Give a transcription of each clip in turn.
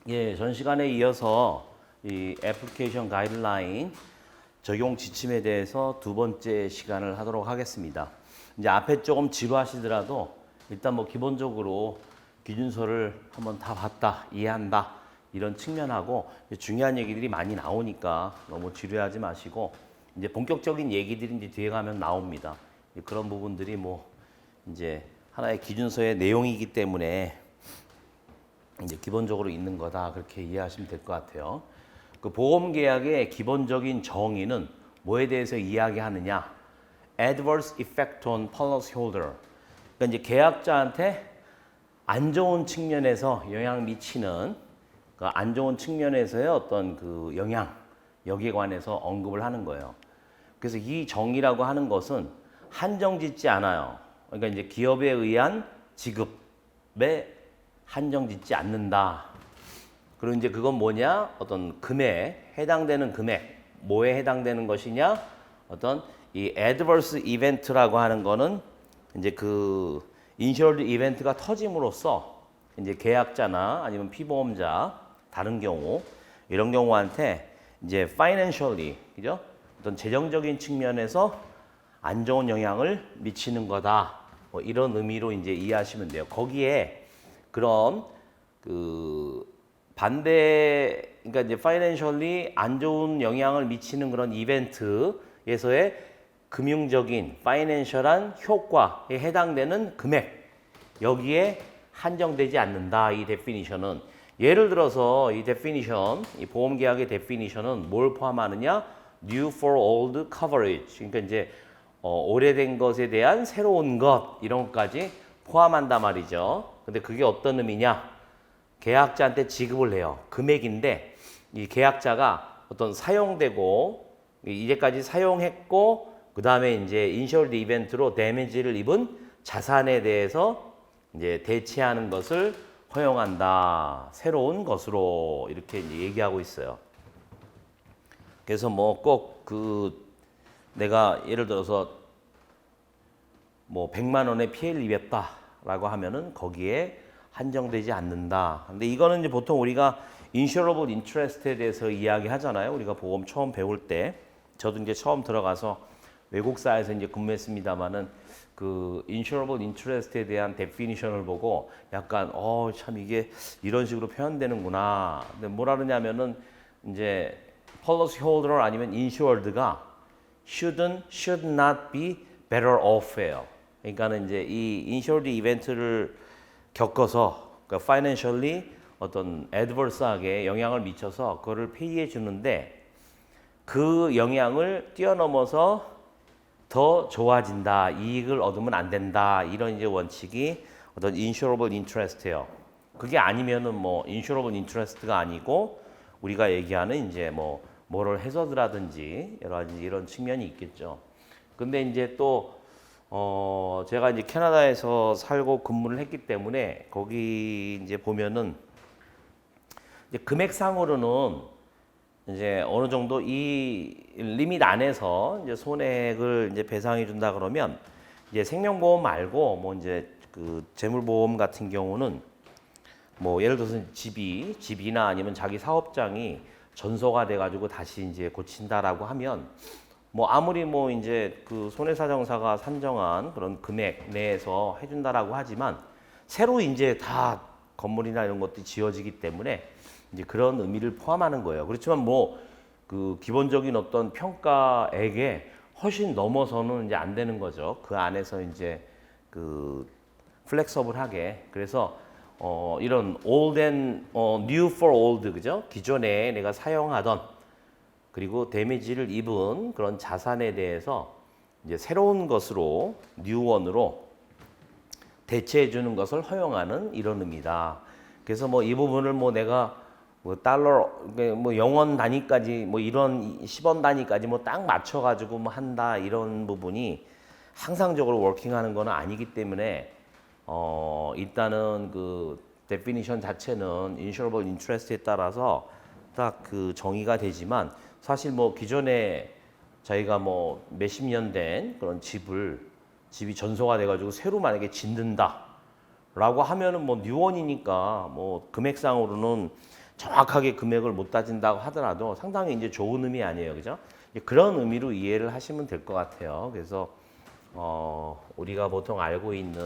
예, 전 시간에 이어서 이 애플리케이션 가이드라인 적용 지침에 대해서 두 번째 시간을 하도록 하겠습니다. 이제 앞에 조금 지루하시더라도 일단 뭐 기본적으로 기준서를 한번 다 봤다, 이해한다 이런 측면하고 중요한 얘기들이 많이 나오니까 너무 지루하지 마시고 이제 본격적인 얘기들이 이제 뒤에 가면 나옵니다. 그런 부분들이 뭐 이제 하나의 기준서의 내용이기 때문에 이제 기본적으로 있는 거다 그렇게 이해하시면 될 것 같아요. 그 보험 계약의 기본적인 정의는 뭐에 대해서 이야기하느냐? Adverse effect on policyholder. 그러니까 이제 계약자한테 안 좋은 측면에서 영향 미치는 그 안 좋은 측면에서의 어떤 그 영향 여기에 관해서 언급을 하는 거예요. 그래서 이 정의라고 하는 것은 한정짓지 않아요. 그러니까 이제 기업에 의한 지급에 한정짓지 않는다. 그리고 이제 그건 뭐냐? 어떤 금액, 해당되는 금액, 뭐에 해당되는 것이냐? 어떤 이 adverse event라고 하는 거는 이제 그 insured event가 터짐으로써 이제 계약자나 아니면 피보험자, 다른 경우, 이런 경우한테 이제 financially, 그죠? 어떤 재정적인 측면에서 안 좋은 영향을 미치는 거다. 뭐 이런 의미로 이제 이해하시면 돼요. 거기에 그런 그 반대, 그러니까 이제 파이낸셜리 안 좋은 영향을 미치는 그런 이벤트에서의 금융적인 파이낸셜한 효과에 해당되는 금액 여기에 한정되지 않는다. 이 데피니션은 예를 들어서 이 데피니션, 이 보험계약의 데피니션은 뭘 포함하느냐? New for old coverage. 그러니까 이제 오래된 것에 대한 새로운 것 이런 것까지 포함한단 말이죠. 근데 그게 어떤 의미냐? 계약자한테 지급을 해요. 금액인데 이 계약자가 어떤 사용되고 이제까지 사용했고 그 다음에 이제 인셔얼드 이벤트로 데미지를 입은 자산에 대해서 이제 대체하는 것을 허용한다. 새로운 것으로 이렇게 이제 얘기하고 있어요. 그래서 뭐 꼭 그 내가 예를 들어서 뭐 100만 원의 피해를 입었다라고 하면은 거기에 한정되지 않는다. 근데 이거는 이제 보통 우리가 insurable interest에 대해서 이야기하잖아요. 우리가 보험 처음 배울 때 저도 이제 처음 들어가서 외국사에서 이제 근무했습니다만은 그 insurable interest에 대한 definition을 보고 약간 참 이게 이런 식으로 표현되는구나. 근데 뭐라 그러냐면은 이제 policy holder 아니면 insured가 should not be better off예요. 그러니까는 이제 이 insured 이벤트를 겪어서 그러니까 financially 어떤 adverse하게 영향을 미쳐서 그거를 페이해 주는데 그 영향을 뛰어넘어서 더 좋아진다, 이익을 얻으면 안 된다 이런 이제 원칙이 어떤 insurable interest예요. 그게 아니면은 뭐 insurable interest가 아니고 우리가 얘기하는 이제 뭐 moral hazard라든지 여러 가지 이런 측면이 있겠죠. 근데 이제 또 제가 이제 캐나다에서 살고 근무를 했기 때문에 거기 이제 보면은 이제 금액상으로는 이제 어느 정도 이 리밋 안에서 이제 손해액을 이제 배상해 준다 그러면 이제 생명보험 말고 뭐 이제 그 재물보험 같은 경우는 뭐 예를 들어서 집이나 아니면 자기 사업장이 전소가 돼가지고 다시 이제 고친다라고 하면 뭐 아무리 뭐 이제 그 손해사정사가 산정한 그런 금액 내에서 해준다라고 하지만 새로 이제 다 건물이나 이런 것들이 지어지기 때문에 이제 그런 의미를 포함하는 거예요. 그렇지만 뭐 그 기본적인 어떤 평가액에 훨씬 넘어서는 이제 안 되는 거죠. 그 안에서 이제 그 플렉서블하게 그래서 이런 old and new for old 그죠? 기존에 내가 사용하던 그리고 데미지를 입은 그런 자산에 대해서 이제 새로운 것으로 new one으로 대체해 주는 것을 허용하는 이런 의미다. 그래서 뭐 이 부분을 뭐 내가 뭐 달러 뭐 영원 단위까지 뭐 이런 10원 단위까지 뭐 딱 맞춰 가지고 뭐 한다 이런 부분이 항상적으로 워킹하는 건 아니기 때문에 일단은 그 데피니션 자체는 insurable interest에 따라서 딱 그 정의가 되지만 사실 뭐 기존에 자기가 뭐 몇십 년 된 그런 집이 전소가 돼가지고 새로 만약에 짓는다라고 하면은 뭐 뉴원이니까 뭐 금액상으로는 정확하게 금액을 못 따진다고 하더라도 상당히 이제 좋은 의미 아니에요, 그죠? 그런 의미로 이해를 하시면 될 것 같아요. 그래서 우리가 보통 알고 있는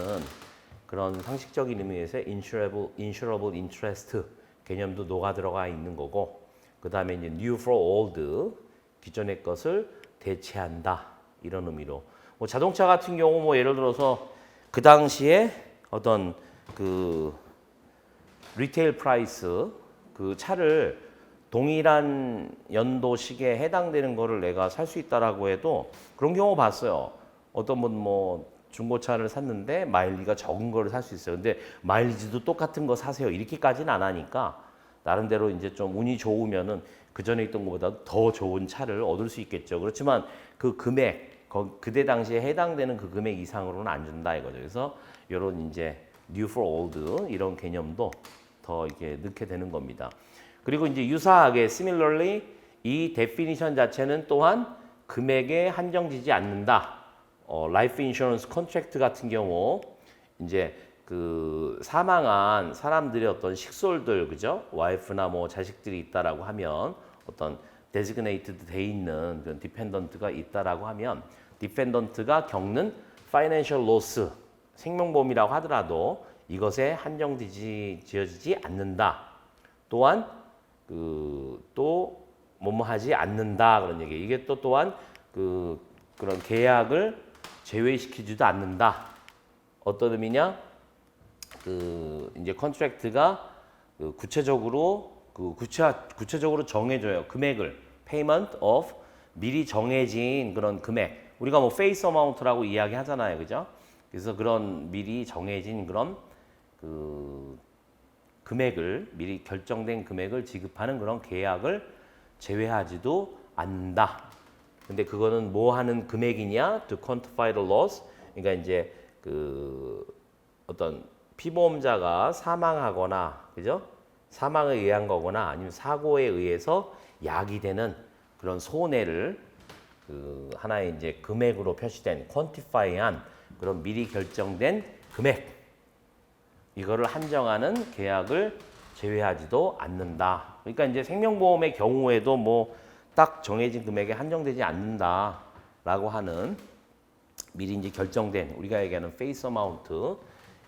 그런 상식적인 의미에서 insurable interest 개념도 녹아 들어가 있는 거고, 그 다음에 이제 new for old, 기존의 것을 대체한다, 이런 의미로. 뭐 자동차 같은 경우 뭐 예를 들어서 그 당시에 어떤 그 리테일 프라이스, 그 차를 동일한 연도 시기에 해당되는 거를 내가 살 수 있다라고 해도 그런 경우 봤어요. 어떤 분 뭐 중고차를 샀는데 마일리가 적은 거를 살 수 있어요. 근데 마일리지도 똑같은 거 사세요, 이렇게까지는 안 하니까 나름대로 이제 좀 운이 좋으면은 그 전에 있던 것보다 더 좋은 차를 얻을 수 있겠죠. 그렇지만 그 금액, 그때 당시에 해당되는 그 금액 이상으로는 안 준다 이거죠. 그래서 이런 이제 new for old 이런 개념도 더 이렇게 넣게 되는 겁니다. 그리고 이제 유사하게 similarly 이 definition 자체는 또한 금액에 한정지지 않는다. 라이프 인슈런스 컨트랙트 같은 경우 이제 그 사망한 사람들의 어떤 식솔들, 그죠? 와이프나 뭐 자식들이 있다라고 하면 어떤 designated 돼 있는 그런 디펜던트가 있다라고 하면 디펜던트가 겪는 financial loss, 생명보험이라고 하더라도 이것에 한정지어지지 않는다. 또한 또 뭐뭐 하지 않는다, 그런 얘기. 이게 또한 그런 계약을 제외시키지도 않는다. 어떤 의미냐? 이제 컨트랙트가 구체적으로 구체적으로 정해줘요. 금액을 payment of 미리 정해진 그런 금액. 우리가 뭐 face amount라고 이야기하잖아요, 그죠? 그래서 그런 미리 정해진 그런 금액을 미리 결정된 금액을 지급하는 그런 계약을 제외하지도 않는다. 근데 그거는 뭐 하는 금액이냐? To quantify the loss. 그러니까 이제 어떤 피보험자가 사망하거나, 그죠? 사망에 의한 거거나 아니면 사고에 의해서 야기되는 그런 손해를 하나의 이제 금액으로 표시된 quantify한 그런 미리 결정된 금액, 이거를 한정하는 계약을 제외하지도 않는다. 그러니까 이제 생명보험의 경우에도 뭐 딱 정해진 금액에 한정되지 않는다라고 하는 미리 이제 결정된 우리가 얘기하는 face amount,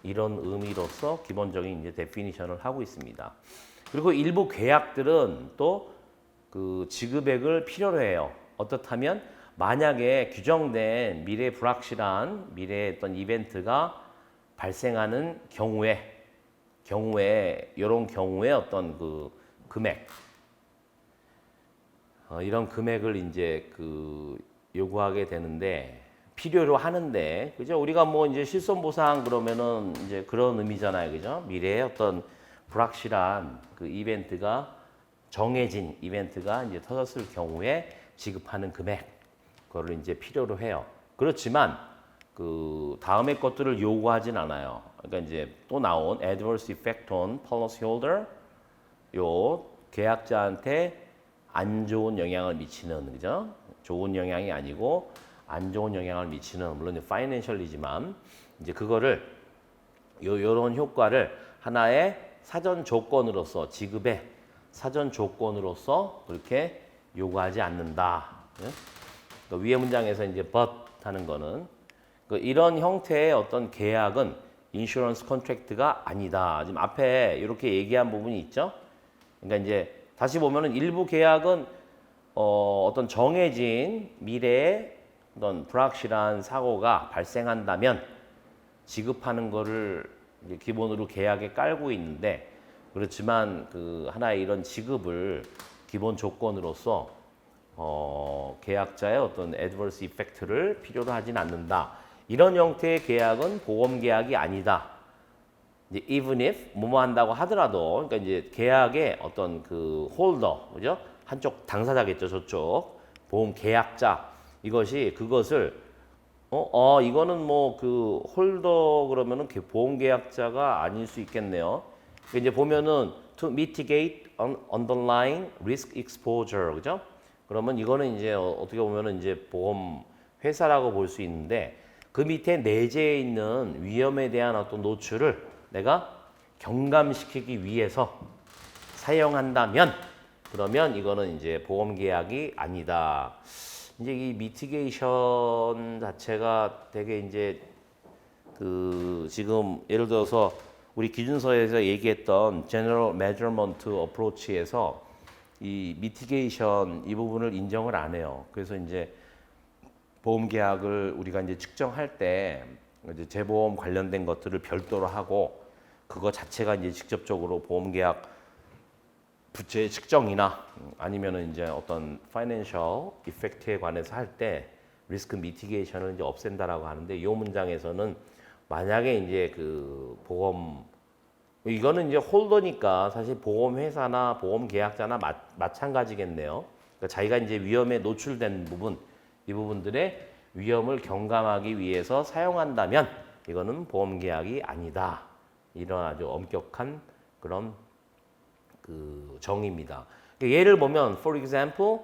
이런 의미로서 기본적인 이제 데피니션을 하고 있습니다. 그리고 일부 계약들은 또 그 지급액을 필요로 해요. 어떻다면 만약에 규정된 미래 불확실한 미래의 어떤 이벤트가 발생하는 경우에 이런 경우에 어떤 금액, 이런 금액을 이제 요구하게 되는데 필요로 하는데, 그죠? 우리가 뭐 이제 실손보상 그러면은 이제 그런 의미잖아요, 그죠? 미래의 어떤 불확실한 그 이벤트가 정해진 이벤트가 이제 터졌을 경우에 지급하는 금액, 그거를 이제 필요로 해요. 그렇지만 다음의 것들을 요구하진 않아요. 그러니까 이제 또 나온 adverse effect on policyholder, 요 계약자한테 안 좋은 영향을 미치는, 그죠? 좋은 영향이 아니고 안 좋은 영향을 미치는, 물론 파이낸셜리지만 이제 그거를 요런 효과를 하나의 사전 조건으로서, 지급의 사전 조건으로서 그렇게 요구하지 않는다. 그러니까 위의 문장에서 이제 but 하는 거는 이런 형태의 어떤 계약은 인슈런스 컨트랙트가 아니다. 지금 앞에 이렇게 얘기한 부분이 있죠. 그러니까 이제 다시 보면은 일부 계약은 어떤 정해진 미래에 어떤 불확실한 사고가 발생한다면 지급하는 거를 이제 기본으로 계약에 깔고 있는데, 그렇지만 하나의 이런 지급을 기본 조건으로서 계약자의 어떤 adverse effect를 필요로 하진 않는다. 이런 형태의 계약은 보험 계약이 아니다. 이제 even if 뭐뭐 한다고 하더라도, 그러니까 이제 계약의 어떤 홀더, 그죠? 한쪽 당사자겠죠, 저쪽 보험 계약자, 이것이 그것을 이거는 뭐 홀더 그러면은 보험 계약자가 아닐 수 있겠네요. 이제 보면은 to mitigate underlying risk exposure, 그죠? 그러면 이거는 이제 어떻게 보면은 이제 보험 회사라고 볼 수 있는데, 그 밑에 내재해 있는 위험에 대한 어떤 노출을 내가 경감시키기 위해서 사용한다면 그러면 이거는 이제 보험 계약이 아니다. 이제 이 미티게이션 자체가 되게 이제 그 지금 예를 들어서 우리 기준서에서 얘기했던 General Measurement Approach에서 이 미티게이션 이 부분을 인정을 안 해요. 그래서 이제 보험 계약을 우리가 이제 측정할 때 이제 재보험 관련된 것들을 별도로 하고 그거 자체가 이제 직접적으로 보험 계약 부채 측정이나 아니면은 이제 어떤 파이낸셜 이펙트에 관해서 할 때 리스크 미티게이션을 이제 없앤다라고 하는데 이 문장에서는 만약에 이제 그 보험 이거는 이제 홀더니까 사실 보험 회사나 보험 계약자나 마찬가지겠네요. 그러니까 자기가 이제 위험에 노출된 부분 이 부분들의 위험을 경감하기 위해서 사용한다면 이거는 보험 계약이 아니다. 이런 아주 엄격한 그런 그 정의입니다. 그러니까 예를 보면, for example,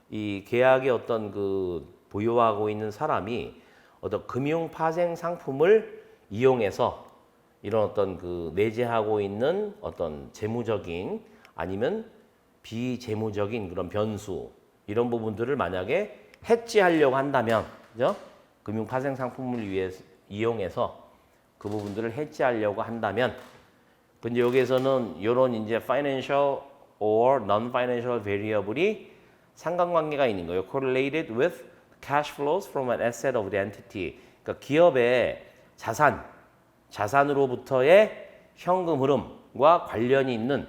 이 계약의 어떤 그 보유하고 있는 사람이 어떤 금융 파생 상품을 이용해서 이런 어떤 그 내재하고 있는 어떤 재무적인 아니면 비재무적인 그런 변수 이런 부분들을 만약에 해지하려고 한다면, 그죠? 금융 파생 상품을 위해서 이용해서 그 부분들을 해지하려고 한다면, 근데 여기에서는 이런 이제 financial or non-financial variable이 상관관계가 있는 거예요. correlated with cash flows from an asset of the entity. 그러니까 기업의 자산으로부터의 현금 흐름과 관련이 있는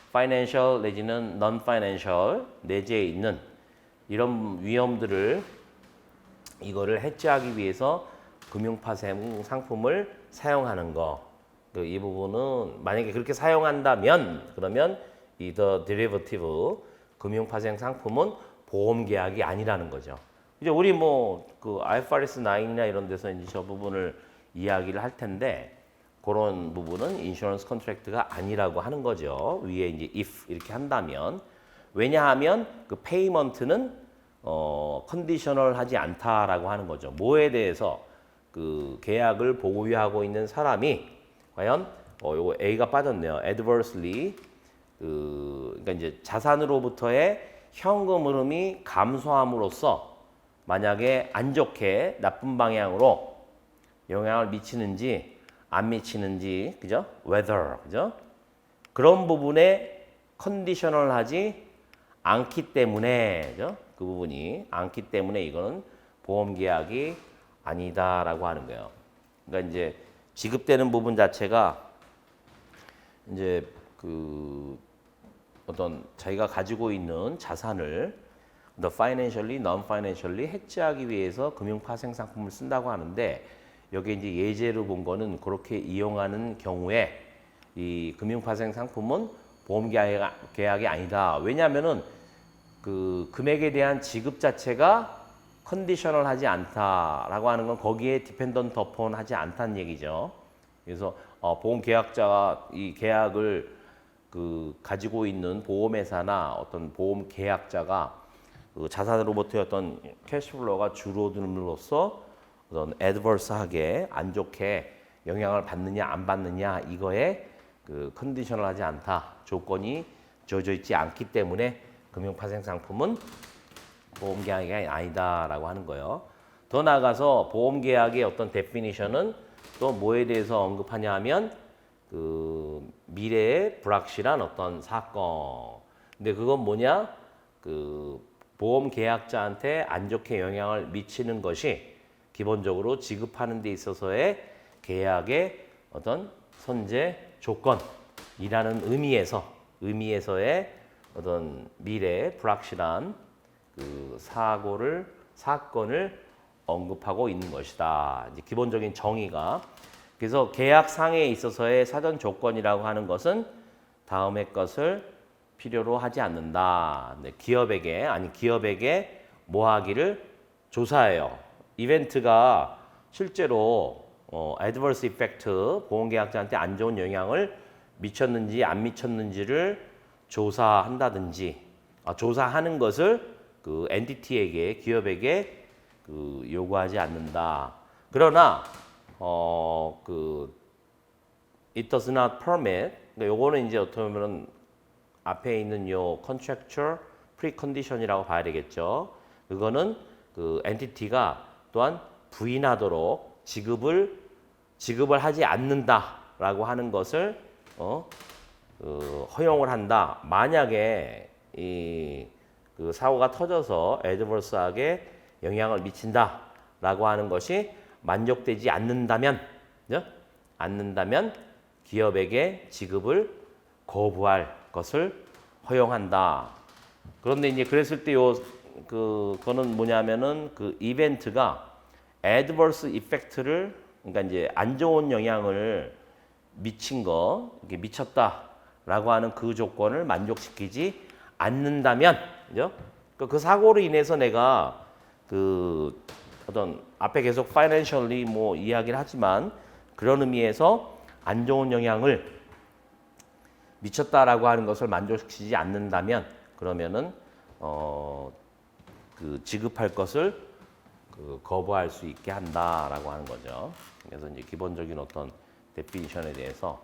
financial 내지는 non-financial 내재해 있는 이런 위험들을 이거를 해지하기 위해서 금융파생 상품을 사용하는 거. 이 부분은 만약에 그렇게 사용한다면 그러면 이 the derivative 금융파생 상품은 보험 계약이 아니라는 거죠. 이제 우리 뭐 그 IFRS 9이나 이런 데서 이제 저 부분을 이야기를 할 텐데 그런 부분은 인슈런스 컨트랙트가 아니라고 하는 거죠. 위에 이제 if 이렇게 한다면 왜냐하면 그 페이먼트는 컨디셔널하지 않다라고 하는 거죠. 뭐에 대해서 그 계약을 보유하고 있는 사람이 과연 요거 A가 빠졌네요. adversely 그러니까 이제 자산으로부터의 현금 흐름이 감소함으로써 만약에 안 좋게 나쁜 방향으로 영향을 미치는지 안 미치는지 그죠? whether 그죠? 그런 부분에 컨디셔널하지 않기 때문에 그죠? 그 부분이 않기 때문에 이거는 보험 계약이 아니다라고 하는 거예요. 그러니까 이제 지급되는 부분 자체가 이제 그 어떤 자기가 가지고 있는 자산을 the financially, non-financially 해지하기 위해서 금융 파생 상품을 쓴다고 하는데 여기 이제 예제로 본 거는 그렇게 이용하는 경우에 이 금융 파생 상품은 보험 계약이 아니다. 왜냐하면은 그 금액에 대한 지급 자체가 컨디셔널하지 않다라고 하는 건 거기에 디펜던트 어폰 하지 않다는 얘기죠. 그래서 보험 계약자가 이 계약을 그 가지고 있는 보험회사나 어떤 보험 계약자가 그 자산으로부터의 어떤 캐시플로우가 줄어들므로써 어떤 애드버스하게 안 좋게 영향을 받느냐 안 받느냐 이거에 그 컨디셔널하지 않다 조건이 주어져 있지 않기 때문에 금융파생 상품은 보험 계약이 아니다라고 하는 거예요. 더 나아가서 보험 계약의 어떤 데피니션은 또 뭐에 대해서 언급하냐 하면 그 미래의 불확실한 어떤 사건. 근데 그건 뭐냐? 그 보험 계약자한테 안 좋게 영향을 미치는 것이 기본적으로 지급하는 데 있어서의 계약의 어떤 선제 조건이라는 의미에서의 어떤 미래 불확실한 그 사건을 언급하고 있는 것이다. 이제 기본적인 정의가. 그래서 계약상에 있어서의 사전 조건이라고 하는 것은 다음의 것을 필요로 하지 않는다. 기업에게 뭐 하기를 조사해요. 이벤트가 실제로 adverse effect 보험계약자한테 안 좋은 영향을 미쳤는지 안 미쳤는지를 조사한다든지 조사하는 것을 그 엔티티에게 기업에게 그 요구하지 않는다. 그러나 it does not permit. 요거는 이제 어떻게 보면 앞에 있는 요 contractual precondition이라고 봐야 되겠죠. 그거는 그 엔티티가 또한 부인하도록 지급을 하지 않는다라고 하는 것을 허용을 한다. 만약에 그 사고가 터져서 애드버스하게 영향을 미친다라고 하는 것이 만족되지 않는다면 기업에게 지급을 거부할 것을 허용한다. 그런데 이제 그랬을 때 그거는 뭐냐면은 그 이벤트가 adverse effect를 그러니까 이제 안 좋은 영향을 이게 미쳤다라고 하는 그 조건을 만족시키지 않는다면, 그죠? 그 사고로 인해서 내가 그 어떤 앞에 계속 financially 뭐 이야기를 하지만 그런 의미에서 안 좋은 영향을 미쳤다라고 하는 것을 만족시키지 않는다면 그러면은 그 지급할 것을 거부할 수 있게 한다라고 하는 거죠. 그래서 이제 기본적인 어떤 데피니션에 대해서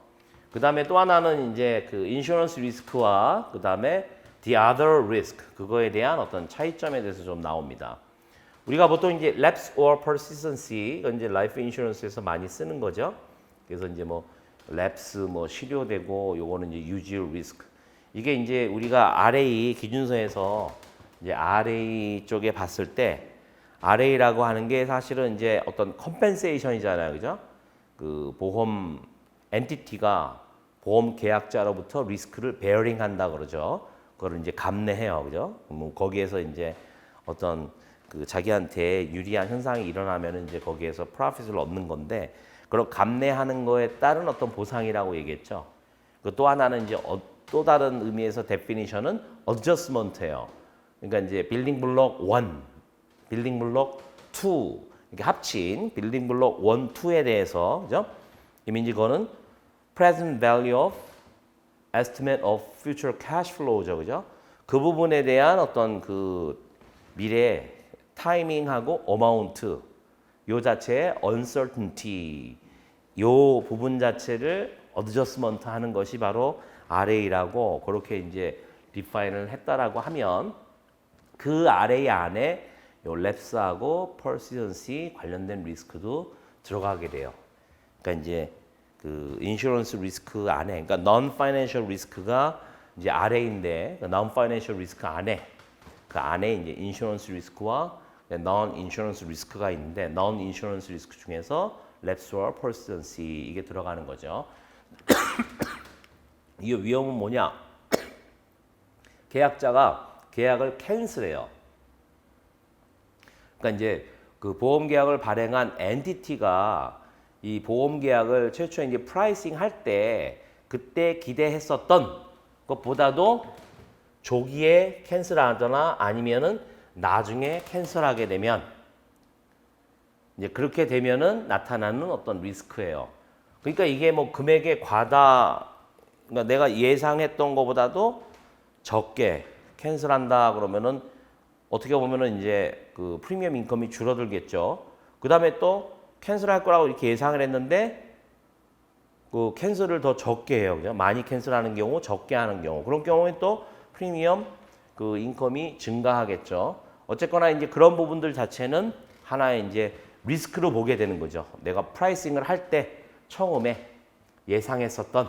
그 다음에 또 하나는 이제 그 인슈런스 리스크와 그 다음에 the other risk 그거에 대한 어떤 차이점에 대해서 좀 나옵니다. 우리가 보통 이제 lapse or persistency 이건 이제 라이프 인슈런스에서 많이 쓰는 거죠. 그래서 이제 뭐 lapse 뭐 실효되고 요거는 이제 유지율 리스크 이게 이제 우리가 RA 기준서에서 이제 RA 쪽에 봤을 때 RA라고 하는 게 사실은 이제 어떤 컴펜세이션이잖아요. 그죠? 그 보험 엔티티가 보험 계약자로부터 리스크를 베어링 한다 그러죠. 그거를 이제 감내해요. 그죠? 거기에서 이제 어떤 그 자기한테 유리한 현상이 일어나면 이제 거기에서 프로핏을 얻는 건데 그런 감내하는 거에 따른 어떤 보상이라고 얘기했죠. 그 또 하나는 이제 또 다른 의미에서 데피니션은 adjustment예요. 그러니까 이제 빌딩 블록 1, 빌딩 블록 2 이렇게 합친 빌딩 블록 1, 2에 대해서 그죠? 이민지 그거는 present value of estimate of future cash flow죠. 그죠? 그 부분에 대한 어떤 그 미래 타이밍하고 어마운트 요 자체의 uncertainty 요 부분 자체를 어드저스먼트 하는 것이 바로 RA라고 그렇게 이제 디파인을 했다라고 하면 그 RA 안에 요 랩스하고 퍼시던시 관련된 리스크도 들어가게 돼요. 그러니까 이제 그 인슈런스 리스크 안에 그러니까 non financial 리스크가 이제 RA인데 non financial 리스크 안에 그 안에 이제 인슈런스 리스크와 non 인슈런스 리스크가 있는데 non 인슈런스 리스크 중에서 랩스와 퍼시던시 이게 들어가는 거죠. 이 위험은 뭐냐? 계약자가 계약을 캔슬해요. 그러니까 이제 그 보험 계약을 발행한 엔티티가 이 보험 계약을 최초에 이제 프라이싱 할 때 그때 기대했었던 것보다도 조기에 캔슬하거나 아니면은 나중에 캔슬하게 되면 이제 그렇게 되면은 나타나는 어떤 리스크예요. 그러니까 이게 뭐 금액의 그러니까 내가 예상했던 것보다도 적게 캔슬한다 그러면은 어떻게 보면은 이제 그 프리미엄 인컴이 줄어들겠죠. 그 다음에 또 캔슬할 거라고 이렇게 예상을 했는데 그 캔슬을 더 적게 해요. 그죠? 많이 캔슬하는 경우, 적게 하는 경우. 그런 경우에 또 프리미엄 그 인컴이 증가하겠죠. 어쨌거나 이제 그런 부분들 자체는 하나의 이제 리스크로 보게 되는 거죠. 내가 프라이싱을 할 때 처음에 예상했었던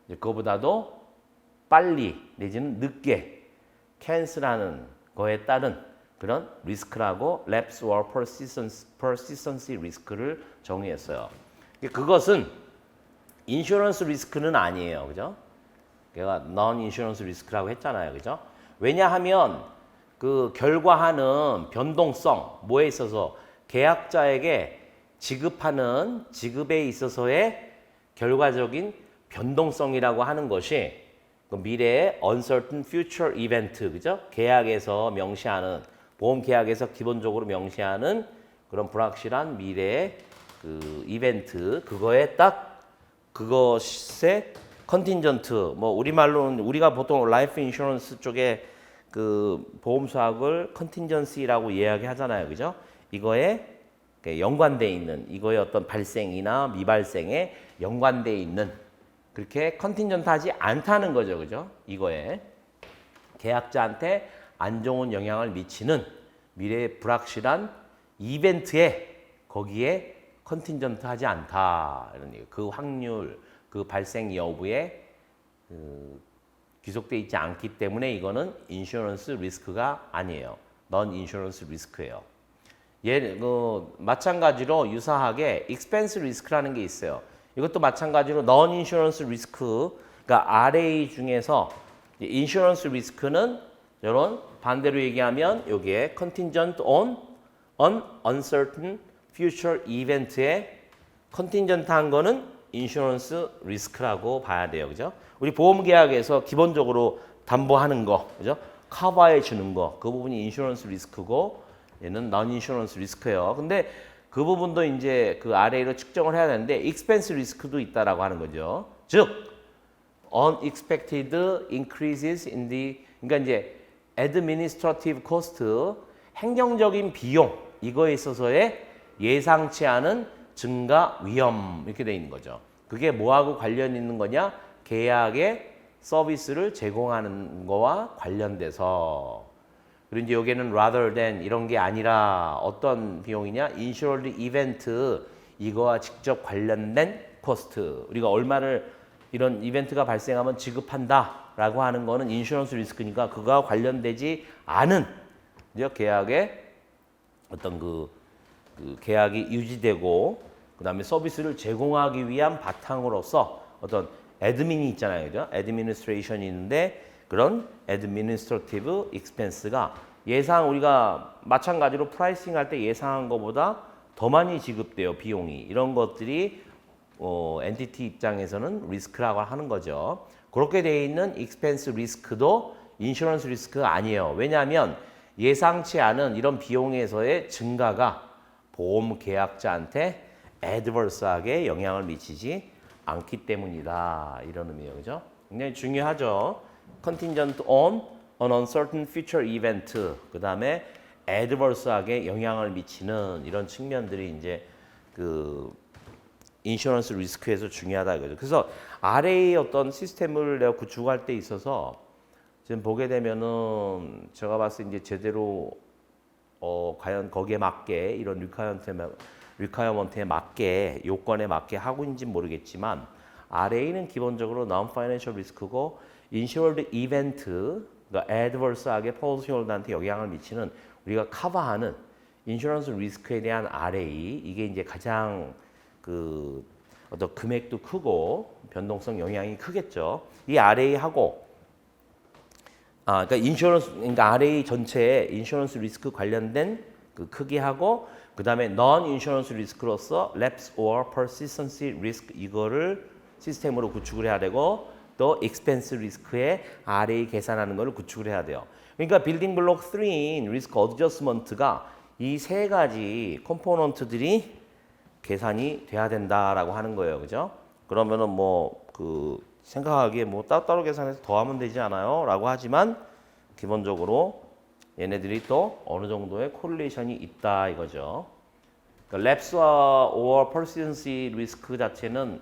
그거보다도 빨리 내지는 늦게 캔슬하는 거에 따른 그런 리스크라고 lapse or persistency 리스크를 정의했어요. 그것은 인슈런스 리스크는 아니에요. 그죠? 제가 non 인슈런스 리스크라고 했잖아요. 그죠? 왜냐하면 그 결과하는 변동성 뭐에 있어서 계약자에게 지급하는 지급에 있어서의 결과적인 변동성이라고 하는 것이 그 미래의 uncertain future event, 그죠? 계약에서 명시하는 보험 계약에서 기본적으로 명시하는 그런 불확실한 미래의 그 이벤트 그거에 딱 그것의 컨틴전트 뭐 우리말로는 우리가 보통 라이프 인슈런스 쪽에 그 보험 수학을 컨틴전시라고 이야기하잖아요, 그죠? 이거에 연관돼 있는 이거의 어떤 발생이나 미발생에 연관돼 있는 그렇게 컨틴전트하지 않다는 거죠, 그죠? 이거에 계약자한테 안 좋은 영향을 미치는 미래의 불확실한 이벤트에 거기에 컨틴전트하지 않다 이런 얘기. 그 확률, 그 발생 여부에 귀속돼 있지 않기 때문에 이거는 인슈런스 리스크가 아니에요. 넌 인슈런스 리스크예요. 마찬가지로 유사하게 익스펜스 리스크라는 게 있어요. 이것도 마찬가지로 넌 인슈런스 리스크, 그러니까 RA 중에서 인슈런스 리스크는 이런 반대로 얘기하면 여기에 contingent on an uncertain future event에 컨틴전트한 거는 인슈런스 리스크라고 봐야 돼요. 그죠? 우리 보험 계약에서 기본적으로 담보하는 거, 그죠? 커버해 주는 거, 그 부분이 인슈런스 리스크고 얘는 non 인슈런스 리스크예요. 근데 그 부분도 이제 그 RA로 측정을 해야 되는데 expense 리스크도 있다라고 하는 거죠. 즉 unexpected increases in the 그러니까 이제 administrative cost 행정적인 비용 이거에 있어서의 예상치 않은 증가 위험 이렇게 돼 있는 거죠. 그게 뭐하고 관련 있는 거냐? 계약의 서비스를 제공하는 거와 관련돼서 그리고 이제 여기는 rather than 이런 게 아니라 어떤 비용이냐? insured event 이거와 직접 관련된 코스트 우리가 얼마를 이런 이벤트가 발생하면 지급한다라고 하는 거는 인슈런스 리스크니까 그거와 관련되지 않은 계약의 어떤 그 계약이 유지되고 그다음에 서비스를 제공하기 위한 바탕으로서 어떤 애드민이 있잖아요. 그죠? 애드미니스트레이션이 있는데 그런 애드미니스트레이티브 익스펜스가 예상 우리가 마찬가지로 프라이싱 할 때 예상한 것보다 더 많이 지급돼요. 비용이. 이런 것들이 엔티티 입장에서는 리스크라고 하는 거죠. 그렇게 돼 있는 익스펜스 리스크도 인슈런스 리스크가 아니에요. 왜냐하면 예상치 않은 이런 비용에서의 증가가 보험 계약자한테 애드버스하게 영향을 미치지 않기 때문이다. 이런 의미예요. 그죠? 굉장히 중요하죠. Contingent on an uncertain future event. 그다음에 애드버스하게 영향을 미치는 이런 측면들이 이제 그 인슈런스 리스크에서 중요하다 이거죠. 그래서 RA 어떤 시스템을 내가 구축할 때 있어서 지금 보게 되면은 제가 봤을 때 이제 제대로 과연 거기에 맞게 이런 리퀘어먼트에 맞게 요건에 맞게 하고 있는지 모르겠지만 RA는 기본적으로 non-financial 리스크고 insured event 그러니까 adverse하게 policyholder한테 영향을 미치는 우리가 커버하는 인슈런스 리스크에 대한 RA 이게 이제 가장 그 어떤 금액도 크고 변동성 영향이 크겠죠. 이 RA하고 그러니까 RA 전체에 인슈런스 리스크 관련된 그 크기하고 그다음에 non 인슈런스 리스크로서 lapse or persistency risk 이거를 시스템으로 구축을 해야 되고 또 expense 리스크에 RA 계산하는 거를 구축을 해야 돼요. 그러니까 빌딩 블록 3인 리스크 어드저스먼트가 이 세 가지 컴포넌트들이 계산이 돼야 된다라고 하는 거예요. 그죠? 그러면은 뭐 그 생각하기에 뭐 따로따로 계산해서 더하면 되지 않아요? 라고 하지만 기본적으로 얘네들이 또 어느 정도의 코릴레이션이 있다 이거죠. 그러니까 랩스와 or persistency 리스크 자체는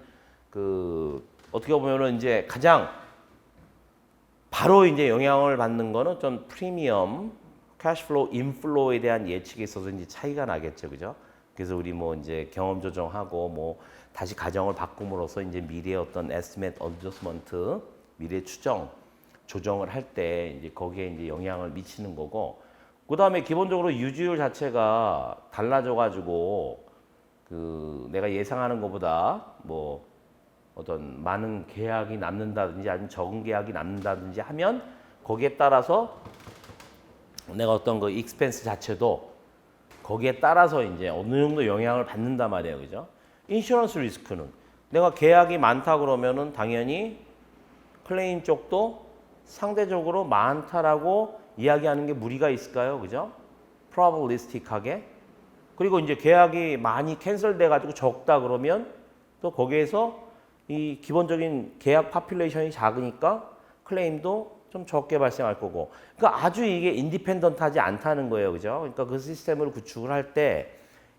그 어떻게 보면은 이제 가장 바로 이제 영향을 받는 거는 좀 프리미엄, 캐시플로우, 인플로우에 대한 예측에 있어서 이제 차이가 나겠죠, 그죠? 그래서 우리 뭐 이제 경험 조정하고 뭐 다시 가정을 바꿈으로써 이제 미래의 어떤 estimate adjustment, 미래 추정, 조정을 할 때 이제 거기에 이제 영향을 미치는 거고, 그 다음에 기본적으로 유지율 자체가 달라져가지고 그 내가 예상하는 것보다 뭐 어떤 많은 계약이 남는다든지 아니면 적은 계약이 남는다든지 하면 거기에 따라서 내가 어떤 그 익스펜스 자체도 거기에 따라서 이제 어느 정도 영향을 받는단 말이에요. 그죠? 인슈런스 리스크는 내가 계약이 많다 그러면은 당연히 클레임 쪽도 상대적으로 많다라고 이야기하는 게 무리가 있을까요? 그죠? probabilistic하게. 그리고 이제 계약이 많이 캔슬돼 가지고 적다 그러면 또 거기에서 이 기본적인 계약 파퓰레이션이 작으니까 클레임도 좀 적게 발생할 거고. 그러니까 아주 이게 인디펜던트하지 않다는 거예요. 그죠? 그러니까 그 시스템을 구축을 할 때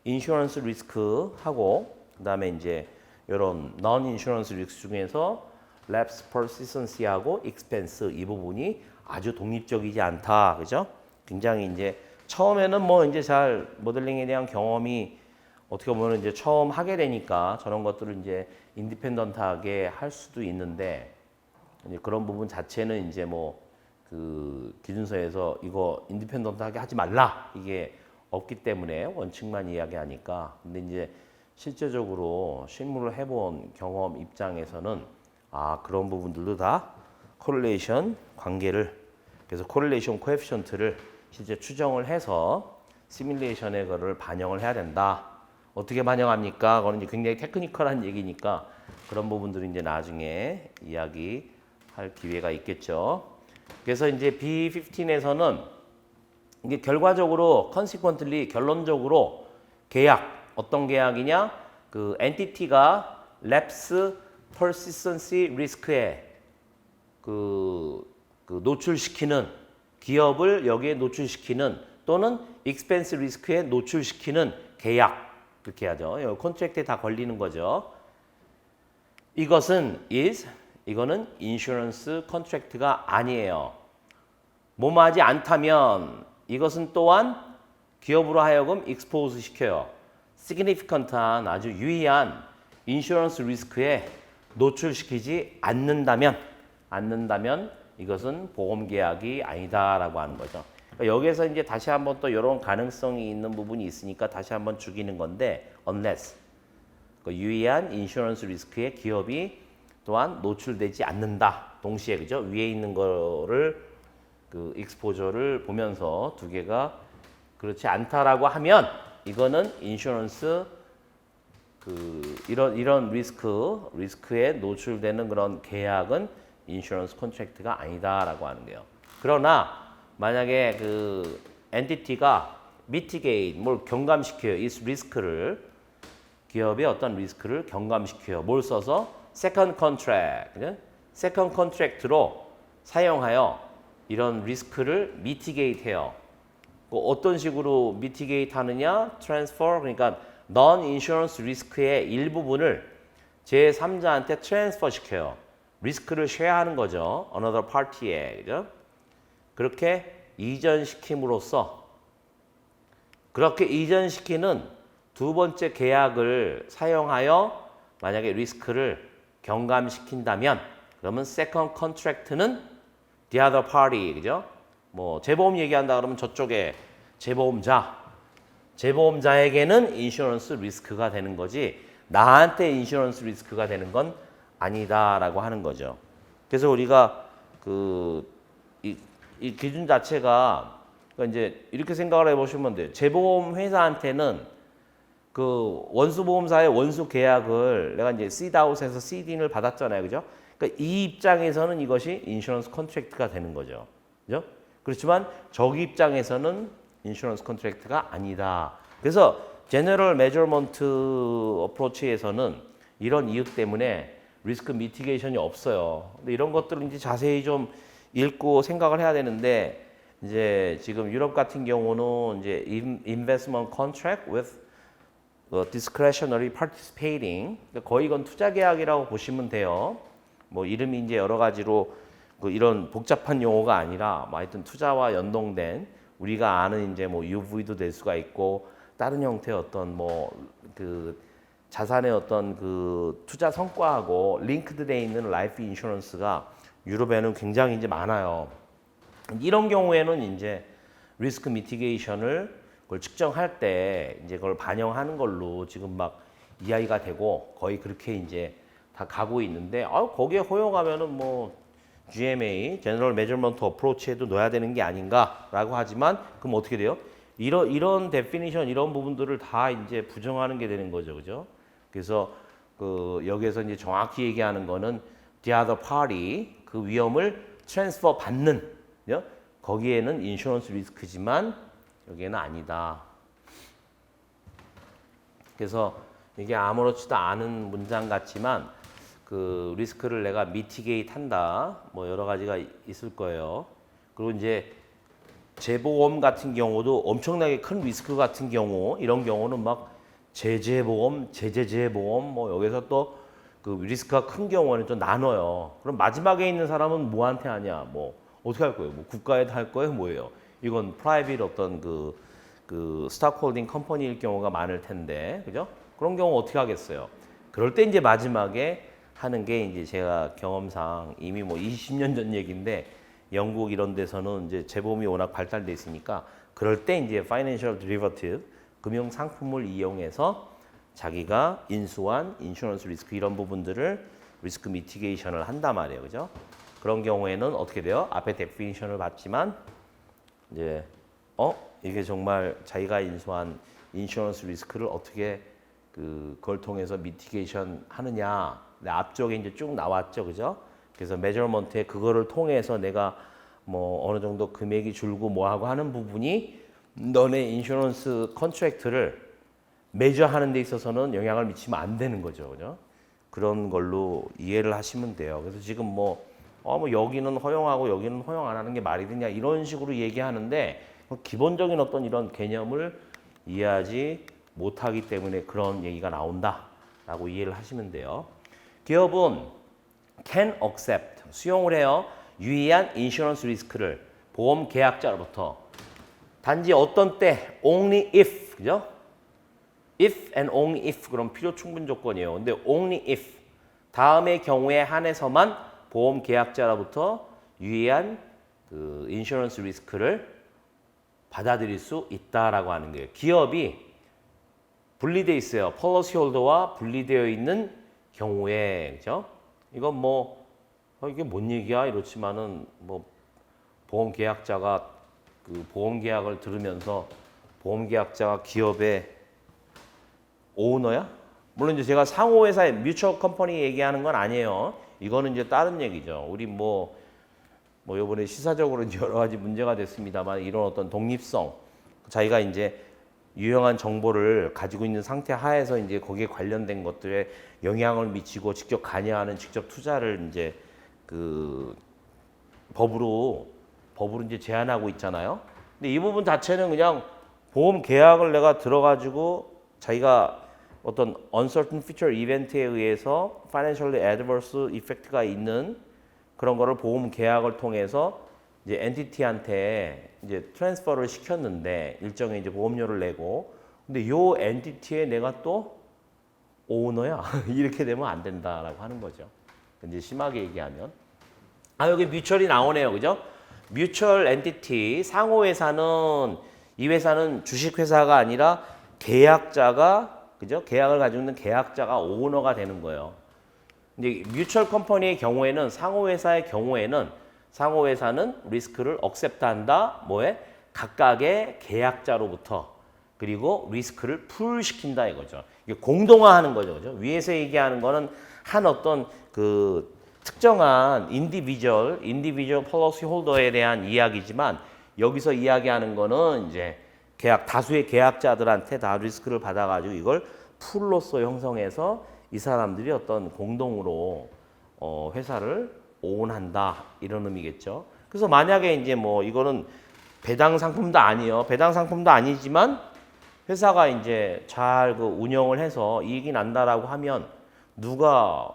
인슈런스 리스크하고 그다음에 이제 이런 non 인슈런스 리스크 중에서 lapse persistency하고 expense 이 부분이 아주 독립적이지 않다. 그죠? 굉장히 이제 처음에는 뭐 이제 잘 모델링에 대한 경험이 어떻게 보면 이제 처음 하게 되니까 저런 것들을 이제 인디펜던트하게 할 수도 있는데 이제 그런 부분 자체는 이제 뭐 그 기준서에서 이거 인디펜던트하게 하지 말라 이게 없기 때문에 원칙만 이야기하니까 근데 이제 실제적으로 실무를 해본 경험 입장에서는 아 그런 부분들도 다 코릴레이션 관계를 그래서 코릴레이션 코에피션트를 실제 추정을 해서 시뮬레이션에 그거를 반영을 해야 된다. 어떻게 반영합니까? 그건 이제 굉장히 테크니컬한 얘기니까 그런 부분들은 이제 나중에 이야기할 기회가 있겠죠. 그래서 이제 B15에서는 이게 결과적으로 consequently 결론적으로 계약 어떤 계약이냐? 그 엔티티가 lapse persistency risk에 노출시키는 기업을 여기에 노출시키는 또는 expense risk에 노출시키는 계약 그렇게 하죠. 컨트랙트에 다 걸리는 거죠. 이거는 인슈런스 컨트랙트가 아니에요. 뭐뭐하지 않다면 이것은 또한 기업으로 하여금 익스포즈 시켜요. significant한 아주 유의한 인슈런스 리스크에 노출시키지 않는다면 이것은 보험 계약이 아니다라고 하는 거죠. 그러니까 여기에서 이제 다시 한번 또 이런 가능성이 있는 부분이 있으니까 다시 한번 죽이는 건데 unless 그 유의한 인슈런스 리스크에 기업이 또한 노출되지 않는다. 동시에 그죠? 위에 있는 거를 그 익스포저를 보면서 두 개가 그렇지 않다라고 하면 이거는 인슈런스 이런 리스크에 노출되는 그런 계약은 인슈런스 컨트랙트가 아니다라고 하는 거예요. 그러나 만약에 그 엔티티가 mitigate 뭘 경감시켜요. 이 리스크를 기업의 어떤 리스크를 경감시켜요. 뭘 써서 second contract, second contract로 사용하여 이런 리스크를 mitigate 해요. 어떤 식으로 mitigate 하느냐? transfer, 그러니까 non-insurance 리스크의 일부분을 제3자한테 transfer 시켜요. 리스크를 쉐어하는 거죠. another party에. 그죠? 그렇게 이전시킴으로써 그렇게 이전시키는 두 번째 계약을 사용하여 만약에 리스크를 경감시킨다면 그러면 second contract는 the other party, 그죠? 뭐 재보험 얘기한다 그러면 저쪽에 재보험자에게는 인슈런스 리스크가 되는 거지 나한테 인슈런스 리스크가 되는 건 아니다라고 하는 거죠. 그래서 우리가 이 기준 자체가 그러니까 이제 이렇게 생각을 해보시면 돼요. 재보험 회사한테는 그 원수보험사의 원수 계약을 내가 이제 씨드아웃에서 씨딩을 받았잖아요. 그죠? 그러니까 이 입장에서는 이것이 인슈런스 컨트랙트가 되는 거죠. 그죠? 그렇지만 저기 입장에서는 인슈런스 컨트랙트가 아니다. 그래서 제너럴 메저먼트 어프로치에서는 이런 이유 때문에 리스크 미티게이션이 없어요. 근데 이런 것들을 이제 자세히 좀 읽고 생각을 해야 되는데 이제 지금 유럽 같은 경우는 이제 investment contract with discretionary participating 거의 이건 투자 계약이라고 보시면 돼요. 뭐 이름이 이제 여러 가지로 이런 복잡한 용어가 아니라 뭐 하여튼 투자와 연동된 우리가 아는 이제 뭐 UV도 될 수가 있고 다른 형태의 어떤 뭐 그 자산의 어떤 그 투자 성과하고 링크드 돼 있는 라이프 인슈런스가 유럽에는 굉장히 이제 많아요. 이런 경우에는 이제 리스크 미티게이션을 그걸 측정할 때 이제 그걸 반영하는 걸로 지금 막 이야기가 되고 거의 그렇게 이제 다 가고 있는데 거기에 허용하면은 뭐 GMA, General Measurement Approach에도 넣어야 되는 게 아닌가라고 하지만 그럼 어떻게 돼요? 이런 데피니션 이런 부분들을 다 이제 부정하는 게 되는 거죠, 그죠? 그래서 그 여기에서 이제 정확히 얘기하는 거는 the other party 그 위험을 트랜스퍼 받는 거기에는 인슈런스 리스크지만 여기에는 아니다. 그래서 이게 아무렇지도 않은 문장 같지만 그 리스크를 내가 미티게이트 한다. 뭐 여러 가지가 있을 거예요. 그리고 이제 재보험 같은 경우도 엄청나게 큰 리스크 같은 경우 이런 경우는 막 재재보험, 재재재보험 뭐 여기서 또 그 리스크가 큰 경우에는 좀 나눠요. 그럼 마지막에 있는 사람은 뭐한테 하냐? 뭐 어떻게 할 거예요? 뭐 국가에다 할 거예요? 뭐예요? 이건 프라이빗 어떤 그 스탁홀딩 컴퍼니일 경우가 많을 텐데, 그죠? 그런 경우 어떻게 하겠어요? 그럴 때 이제 마지막에 하는 게 이제 제가 경험상 이미 뭐 20년 전 얘기인데 영국 이런 데서는 이제 재보험이 워낙 발달돼 있으니까 그럴 때 이제 파이낸셜 데리버티브 금융 상품을 이용해서 자기가 인수한 인슈런스 리스크 이런 부분들을 리스크 미티게이션을 한단 말이에요. 그죠? 그런 경우에는 어떻게 돼요? 앞에 데피니션을 봤지만 이제 이게 정말 자기가 인수한 인슈런스 리스크를 어떻게 그걸 통해서 미티게이션 하느냐. 앞쪽에 이제 쭉 나왔죠. 그죠? 그래서 메저먼트에 그거를 통해서 내가 뭐 어느 정도 금액이 줄고 뭐 하고 하는 부분이 너네 인슈런스 컨트랙트를 매저하는 데 있어서는 영향을 미치면 안 되는 거죠. 그죠? 그런 걸로 이해를 하시면 돼요. 그래서 지금 뭐 여기는 허용하고 여기는 허용 안 하는 게 말이 되냐 이런 식으로 얘기하는데 기본적인 어떤 이런 개념을 이해하지 못하기 때문에 그런 얘기가 나온다라고 이해를 하시면 돼요. 기업은 can accept, 수용을 해요. 유의한 인슈런스 리스크를 보험 계약자로부터 단지 어떤 때 only if, 그죠? if and only if 그럼 필요 충분 조건이에요. 근데 only if 다음의 경우에 한해서만 보험 계약자로부터 유의한 그 인슈런스 리스크를 받아들일 수 있다라고 하는 거예요. 기업이 분리되어 있어요. 폴리시 홀더와 분리되어 있는 경우에, 그죠? 이건 뭐 이게 뭔 얘기야 이렇지만은 뭐 보험 계약자가 그 보험 계약을 들으면서 보험 계약자가 기업의 오너야? 물론 이제 제가 상호회사의 뮤추얼 컴퍼니 얘기하는 건 아니에요. 이거는 이제 다른 얘기죠. 우리 뭐 요번에 시사적으로 여러 가지 문제가 됐습니다만 이런 어떤 독립성, 자기가 이제 유용한 정보를 가지고 있는 상태 하에서 이제 거기에 관련된 것들에 영향을 미치고 직접 관여하는 직접 투자를 이제 그 법으로 이제 제한하고 있잖아요. 근데 이 부분 자체는 그냥 보험 계약을 내가 들어가지고 자기가 어떤 uncertain future event에 의해서 financially adverse effect가 있는 그런 거를 보험 계약을 통해서 이제 엔티티한테 이제 트랜스퍼를 시켰는데 일정의 이제 보험료를 내고 근데 요 엔티티에 내가 또 오너야 이렇게 되면 안 된다라고 하는 거죠. 이제 심하게 얘기하면 여기 뮤추얼이 나오네요, 그죠? 뮤추얼 엔티티 상호회사는 이 회사는 주식회사가 아니라 계약자가 그죠? 계약을 가지고 있는 계약자가 오너가 되는 거예요. 근데 뮤추얼 컴퍼니의 경우에는 상호회사의 경우에는 상호회사는 리스크를 억셉트한다. 뭐에? 각각의 계약자로부터 그리고 리스크를 풀시킨다 이거죠. 이게 공동화하는 거죠. 그죠? 위에서 얘기하는 거는 한 어떤 그 특정한 인디비주얼 폴리시 홀더에 대한 이야기지만 여기서 이야기하는 거는 이제 다수의 계약자들한테 다 리스크를 받아가지고 이걸 풀로서 형성해서 이 사람들이 어떤 공동으로 회사를 오운한다 이런 의미겠죠. 그래서 만약에 이제 뭐 이거는 배당 상품도 아니에요. 배당 상품도 아니지만 회사가 이제 잘 그 운영을 해서 이익이 난다라고 하면 누가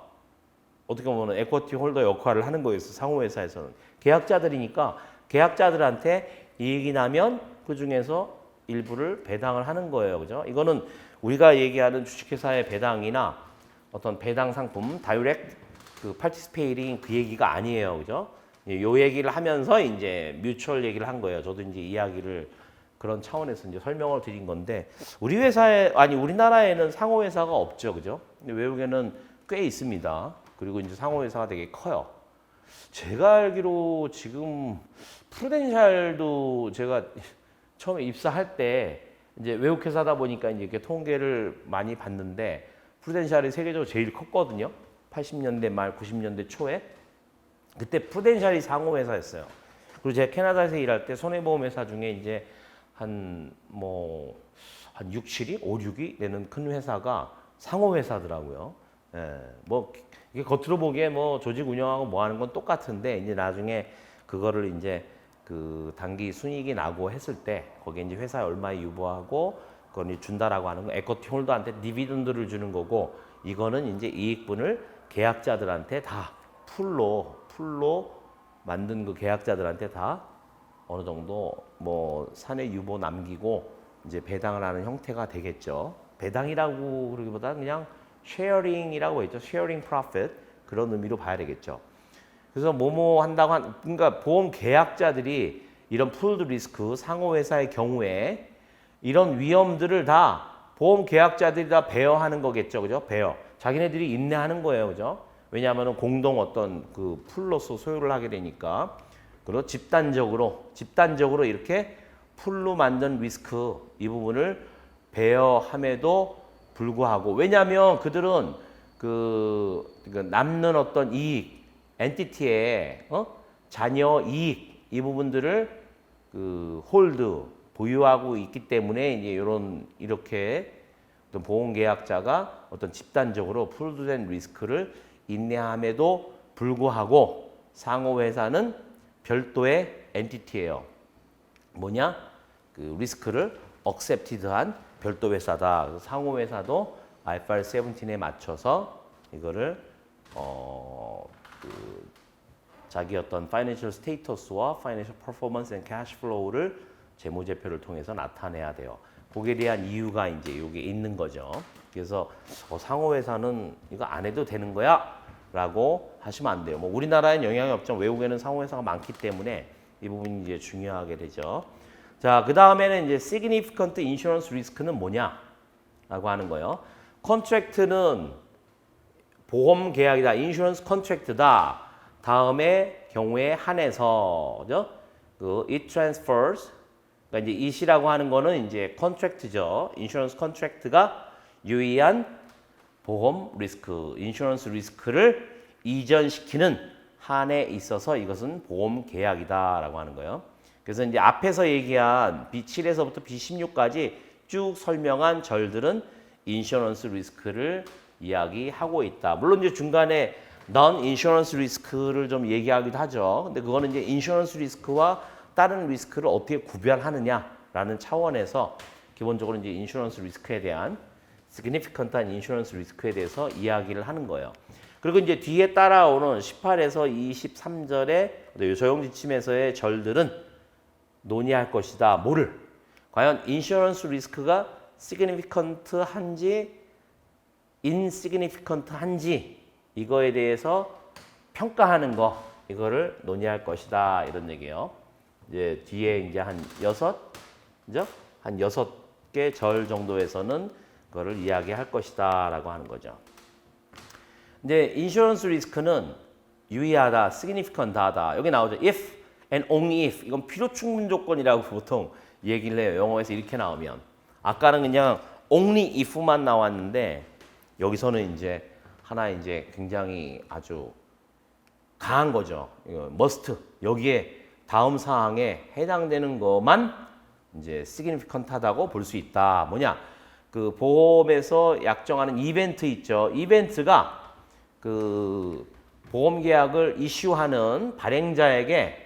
어떻게 보면 에쿼티 홀더 역할을 하는 거였어. 상호회사에서는 계약자들이니까 계약자들한테 이익이 나면 그 중에서 일부를 배당을 하는 거예요. 그죠? 이거는 우리가 얘기하는 주식회사의 배당이나 어떤 배당 상품, 다이렉트 그 파티시페이팅 그 얘기가 아니에요. 그죠? 요 얘기를 하면서 이제 뮤추얼 얘기를 한 거예요. 저도 이제 이야기를 그런 차원에서 이제 설명을 드린 건데 우리나라에는 상호회사가 없죠. 그죠? 근데 외국에는 꽤 있습니다. 그리고 이제 상호회사가 되게 커요. 제가 알기로 지금 프루덴셜도 제가 처음에 입사할 때 이제 외국 회사다 보니까 이제 이렇게 통계를 많이 봤는데 프루덴셜이 세계적으로 제일 컸거든요. 80년대 말 90년대 초에 그때 프루덴셜이 상호회사였어요. 그리고 제가 캐나다에서 일할 때 손해보험회사 중에 이제 한 6, 7위, 5, 6위 되는 큰 회사가 상호회사더라고요. 예, 뭐 이게 겉으로 보기에 뭐 조직 운영하고 뭐 하는 건 똑같은데 이제 나중에 그거를 이제 그 단기 순이익이 나고 했을 때 거기에 이제 회사에 얼마에 유보하고 그걸 준다라고 하는 거 에쿼티 홀더한테 디비던드를 주는 거고 이거는 이제 이익분을 계약자들한테 다 풀로 만든 그 계약자들한테 다 어느 정도 뭐 사내 유보 남기고 이제 배당을 하는 형태가 되겠죠. 배당이라고 그러기보다 그냥 쉐어링이라고 했죠. 쉐어링 프로핏 그런 의미로 봐야 되겠죠. 그래서 뭐뭐 한다고 그러니까 보험 계약자들이 이런 풀드 리스크 상호 회사의 경우에 이런 위험들을 다 보험 계약자들이 다 베어하는 거겠죠. 그죠? 베어. 자기네들이 인내하는 거예요. 그죠? 왜냐하면 공동 어떤 그 풀로서 소유를 하게 되니까. 그리고 집단적으로 이렇게 풀로 만든 리스크 이 부분을 베어함에도 불구하고 왜냐하면 그들은 그 남는 어떤 이익, 엔티티의 자녀 이익 이 부분들을 그 홀드 보유하고 있기 때문에 이제 이렇게 어떤 보험 계약자가 어떤 집단적으로 풀드된 리스크를 인내함에도 불구하고 상호 회사는 별도의 엔티티예요. 뭐냐? 그 리스크를 억셉티드한 별도 회사다. 상호 회사도 IFRS 17에 맞춰서 이거를 자기 어떤 파이낸셜 스테이터스와 파이낸셜 퍼포먼스 앤 캐시 플로우를 재무제표를 통해서 나타내야 돼요. 거기에 대한 이유가 이제 여기 있는 거죠. 그래서 상호 회사는 이거 안 해도 되는 거야? 라고 하시면 안 돼요. 뭐 우리나라엔 영향이 없지만 외국에는 상호 회사가 많기 때문에 이 부분이 이제 중요하게 되죠. 자, 그 다음에는 이제 significant insurance risk는 뭐냐? 라고 하는 거예요. 컨트랙트는 보험 계약이다. 인슈런스 컨트랙트다. 다음에 경우에 한해서 그죠? 그 it transfers 그러니까 이제 it이라고 하는 거는 이제 컨트랙트죠. 인슈런스 컨트랙트가 유의한 보험 리스크, 인슈런스 리스크를 이전시키는 한에 있어서 이것은 보험 계약이다라고 하는 거예요. 그래서 이제 앞에서 얘기한 B7에서부터 B16까지 쭉 설명한 절들은 인슈런스 리스크를 이야기하고 있다. 물론 이제 중간에 non insurance 리스크를 좀 얘기하기도 하죠. 근데 그거는 이제 인슈런스 리스크와 다른 리스크를 어떻게 구별하느냐라는 차원에서 기본적으로 이제 인슈런스 리스크에 대한 significant한 인슈런스 리스크에 대해서 이야기를 하는 거예요. 그리고 이제 뒤에 따라오는 18에서 23절의 소용 지침에서의 절들은 논의할 것이다. 뭐를? 과연 인슈런스 리스크가 significant한지 insignificant한지 이거에 대해서 평가하는 거 이거를 논의할 것이다. 이런 얘기예요. 이제 뒤에 이제 한 6개 절 정도에서는 그거를 이야기할 것이다라고 하는 거죠. 이제 인슈런스 리스크는 유의하다, significant하다. 여기 나오죠. if and only if. 이건 필요 충분 조건이라고 보통 얘기를 해요. 영어에서 이렇게 나오면. 아까는 그냥 only if만 나왔는데 여기서는 이제 하나 이제 굉장히 아주 강한 거죠. 이거 must. 여기에 다음 사항에 해당되는 것만 이제 significant하다고 볼 수 있다. 뭐냐? 그 보험에서 약정하는 이벤트 있죠. 이벤트가 그 보험 계약을 이슈하는 발행자에게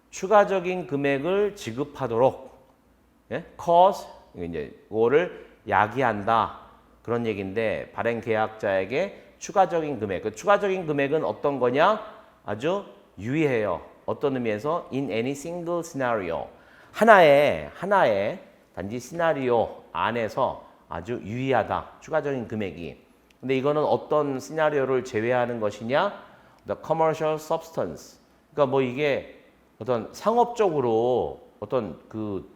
추가적인 금액을 지급하도록 cause 이제 그거를 야기한다 그런 얘기인데 발행 계약자에게 추가적인 금액 그 추가적인 금액은 어떤 거냐 아주 유의해요. 어떤 의미에서 in any single scenario 하나의 단지 시나리오 안에서 아주 유의하다 추가적인 금액이. 근데 이거는 어떤 시나리오를 제외하는 것이냐? The commercial substance. 그러니까 뭐 이게 어떤 상업적으로 어떤 그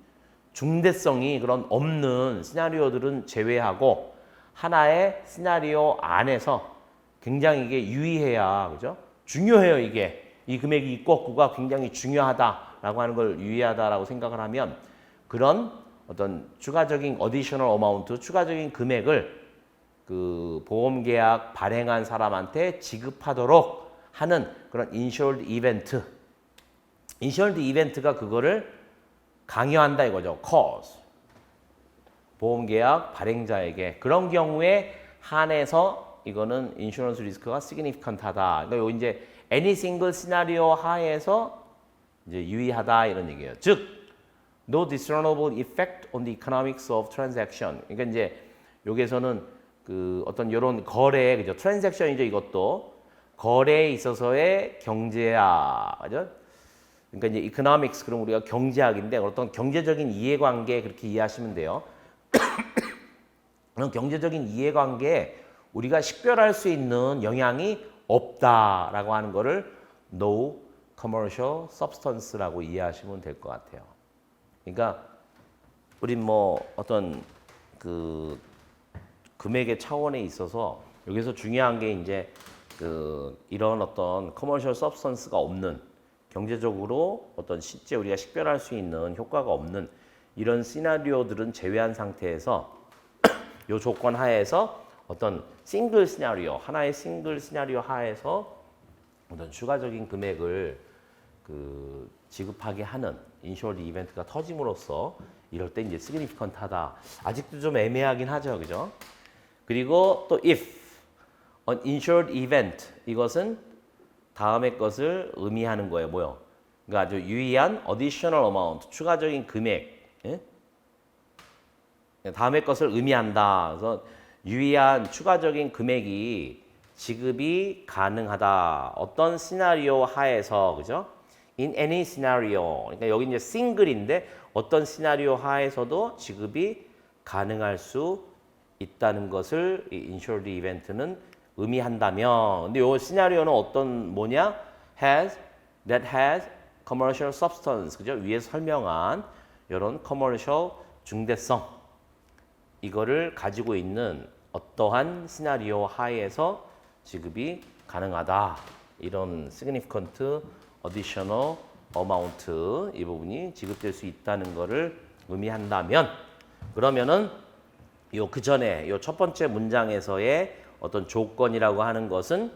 중대성이 그런 없는 시나리오들은 제외하고 하나의 시나리오 안에서 굉장히 이게 유의해야 그죠? 중요해요 이게. 이 금액이 있고 없고가 굉장히 중요하다라고 하는 걸 유의하다라고 생각을 하면 그런 어떤 추가적인 additional amount, 추가적인 금액을 그 보험 계약 발행한 사람한테 지급하도록 하는 그런 insured event. insured event가 그거를 강요한다 이거죠. cause. 보험 계약 발행자에게 그런 경우에 한해서 이거는 인슈런스 리스크가 significant하다. 그러니까 요 이제 any single scenario 하에서 이제 유의하다 이런 얘기예요. 즉 no discernible effect on the economics of transaction. 그러니까 이제 여기에서는 그 어떤 이런 거래, 그죠? 트랜잭션이죠, 이것도. 거래에 있어서의 경제학, 그죠? 그러니까 이제 이코노믹스, 그럼 우리가 경제학인데 어떤 경제적인 이해관계 그렇게 이해하시면 돼요. 그런 경제적인 이해관계에 우리가 식별할 수 있는 영향이 없다라고 하는 거를 no commercial substance라고 이해하시면 될 것 같아요. 그러니까 우리 뭐 어떤 그 금액의 차원에 있어서 여기서 중요한 게 이제 그 이런 어떤 commercial substance가 없는 경제적으로 어떤 실제 우리가 식별할 수 있는 효과가 없는 이런 시나리오들은 제외한 상태에서 이 조건 하에서 어떤 싱글 시나리오, 하나의 싱글 시나리오 하에서 어떤 추가적인 금액을 그 지급하게 하는 인슈어드 이벤트가 터짐으로써 이럴 때 이제 시그니피컨트하다. 아직도 좀 애매하긴 하죠, 그죠? 그리고 또 if an insured event 이것은 다음의 것을 의미하는 거예요, 뭐요? 그러니까 아주 유의한 additional amount 추가적인 금액. 예? 다음의 것을 의미한다. 그래서 유의한 추가적인 금액이 지급이 가능하다. 어떤 시나리오 하에서, 그죠? In any scenario. 그러니까 여기 이제 싱글인데 어떤 시나리오 하에서도 지급이 가능할 수 있다는 것을 이 인슈어드 이벤트는 의미한다면, 근데 이 시나리오는 어떤 뭐냐? that has commercial substance. 그죠? 위에서 설명한 이런 commercial 중대성. 이거를 가지고 있는 어떠한 시나리오 하에서 지급이 가능하다. 이런 significant additional amount 이 부분이 지급될 수 있다는 것을 의미한다면 그러면은 요 그 전에 요 첫 번째 문장에서의 어떤 조건이라고 하는 것은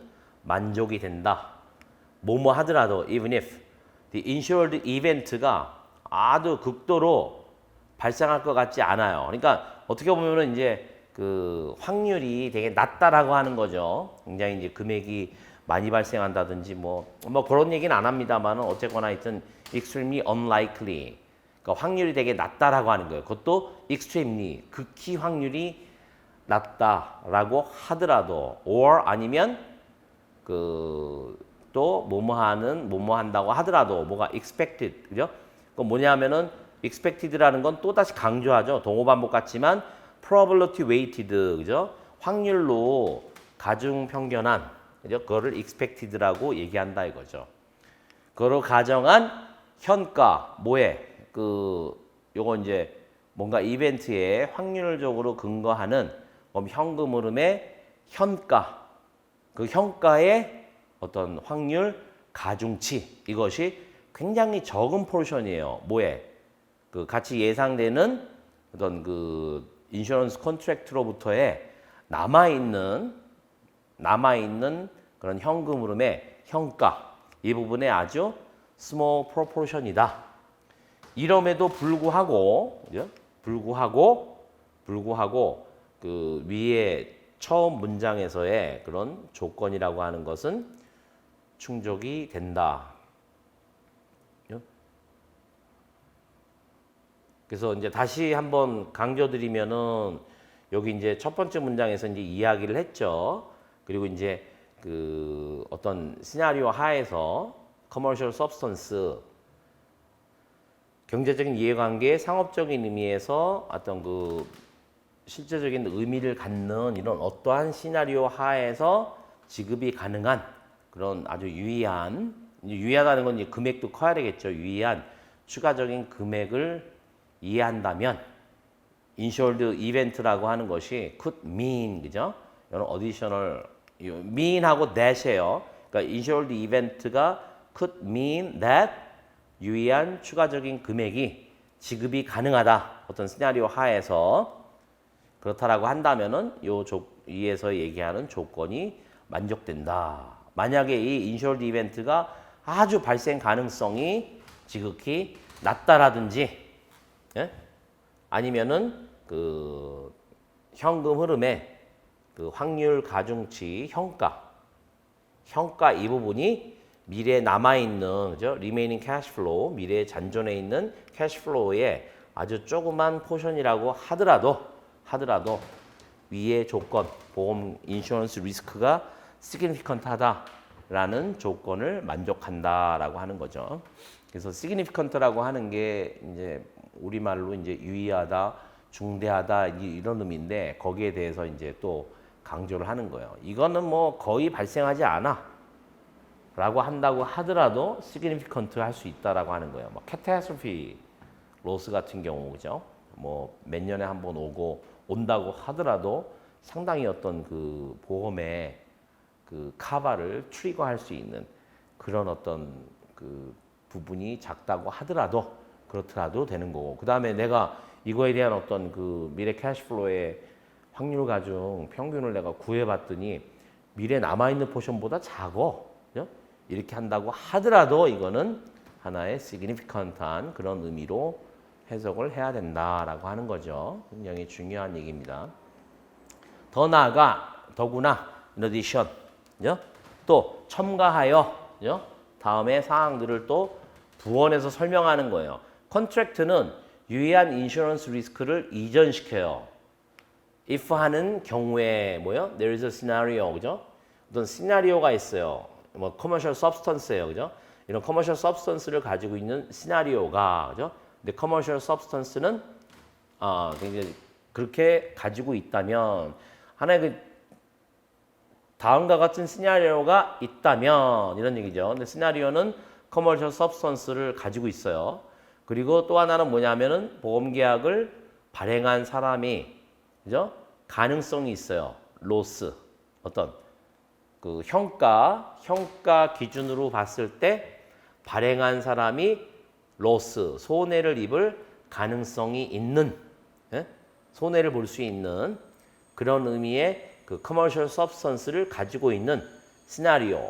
만족이 된다. 뭐뭐 하더라도 even if the insured event가 아주 극도로 발생할 것 같지 않아요. 그러니까 어떻게 보면은 이제 그 확률이 되게 낮다라고 하는 거죠. 굉장히 이제 금액이 많이 발생한다든지 뭐 그런 얘기는 안 합니다만 어쨌거나 하여튼 extremely unlikely. 그러니까 확률이 되게 낮다라고 하는 거예요. 그것도 extremely 극히 확률이 낮다라고 하더라도 or 아니면 그 또 뭐뭐 한다고 하더라도 뭐가 expected 그죠? 그 뭐냐면은 expected라는 건 또 다시 강조하죠. 동호 반복 같지만 probability weighted 그죠? 확률로 가중 평균한 그죠? 그거를 expected라고 얘기한다 이거죠. 그거로 가정한 현가 뭐에 그 요거 이제 뭔가 이벤트에 확률적으로 근거하는 현금 흐름의 현가 그 현가의 어떤 확률 가중치 이것이 굉장히 적은 포션이에요. 뭐에 그 같이 예상되는 어떤 그 인슈런스 컨트랙트로부터의 남아있는 그런 현금 흐름의 현가 이 부분에 아주 small proportion이다. 이럼에도 불구하고 그 위에 처음 문장에서의 그런 조건이라고 하는 것은 충족이 된다. 그래서 이제 다시 한번 강조드리면은 여기 이제 첫 번째 문장에서 이제 이야기를 했죠. 그리고 이제 그 어떤 시나리오 하에서 commercial substance 경제적인 이해관계, 상업적인 의미에서 어떤 그 실제적인 의미를 갖는 이런 어떠한 시나리오 하에서 지급이 가능한 그런 아주 유의하다는 건 이제 금액도 커야 되겠죠. 유의한 추가적인 금액을 이해한다면 insured event라고 하는 것이 could mean 그죠? 이런 additional mean하고 that이에요. 그러니까 insured event가 could mean that 유의한 추가적인 금액이 지급이 가능하다. 어떤 시나리오 하에서 그렇다라고 한다면은 위에서 얘기하는 조건이 만족된다. 만약에 이 인슈어드 이벤트가 아주 발생 가능성이 지극히 낮다라든지 예? 아니면은 그 현금 흐름의 그 확률 가중치 현가 이 부분이 미래에 남아있는 그죠? remaining cash flow 미래에 잔존해 있는 캐시플로우의 아주 조그만 포션이라고 하더라도 위의 조건, 보험 인슈런스 리스크가 significant하다라는 조건을 만족한다라고 하는 거죠. 그래서 significant라고 하는 게 이제 우리말로 이제 유의하다, 중대하다 이런 의미인데 거기에 대해서 이제 또 강조를 하는 거예요. 이거는 뭐 거의 발생하지 않아 라고 한다고 하더라도 significant 할 수 있다라고 하는 거예요. 뭐 catastrophe 로스 같은 경우 그죠? 뭐 몇 년에 한 번 온다고 하더라도 상당히 어떤 그 보험의 그 카바를 트리거할 수 있는 그런 어떤 그 부분이 작다고 하더라도 그렇더라도 되는 거고. 그다음에 내가 이거에 대한 어떤 그 미래 캐시플로의 확률 가중 평균을 내가 구해봤더니 미래 남아있는 포션보다 작어. 그죠? 이렇게 한다고 하더라도 이거는 하나의 significant한 그런 의미로 해석을 해야 된다라고 하는 거죠. 굉장히 중요한 얘기입니다. 더 나아가 더구나 in addition 그죠? 또 첨가하여 그죠? 다음에 사항들을 또 부원해서 설명하는 거예요. 컨트랙트는 유의한 인슈런스 리스크를 이전시켜요. if 하는 경우에 뭐요? There is a scenario 그죠? 어떤 시나리오가 있어요. 뭐 commercial substance예요. 그죠? 이런 commercial substance를 가지고 있는 시나리오가 그죠? 근데 commercial substance는 굉장히 그렇게 가지고 있다면 하나의 그 다음과 같은 시나리오가 있다면 이런 얘기죠. 근데 시나리오는 commercial substance를 가지고 있어요. 그리고 또 하나는 뭐냐면은 보험계약을 발행한 사람이 그죠? 가능성이 있어요. 로스 어떤 그 형가 기준으로 봤을 때 발행한 사람이 로스 손해를 입을 가능성이 있는 손해를 볼 수 있는 그런 의미의 그 커머셜 서브스턴스를 가지고 있는 시나리오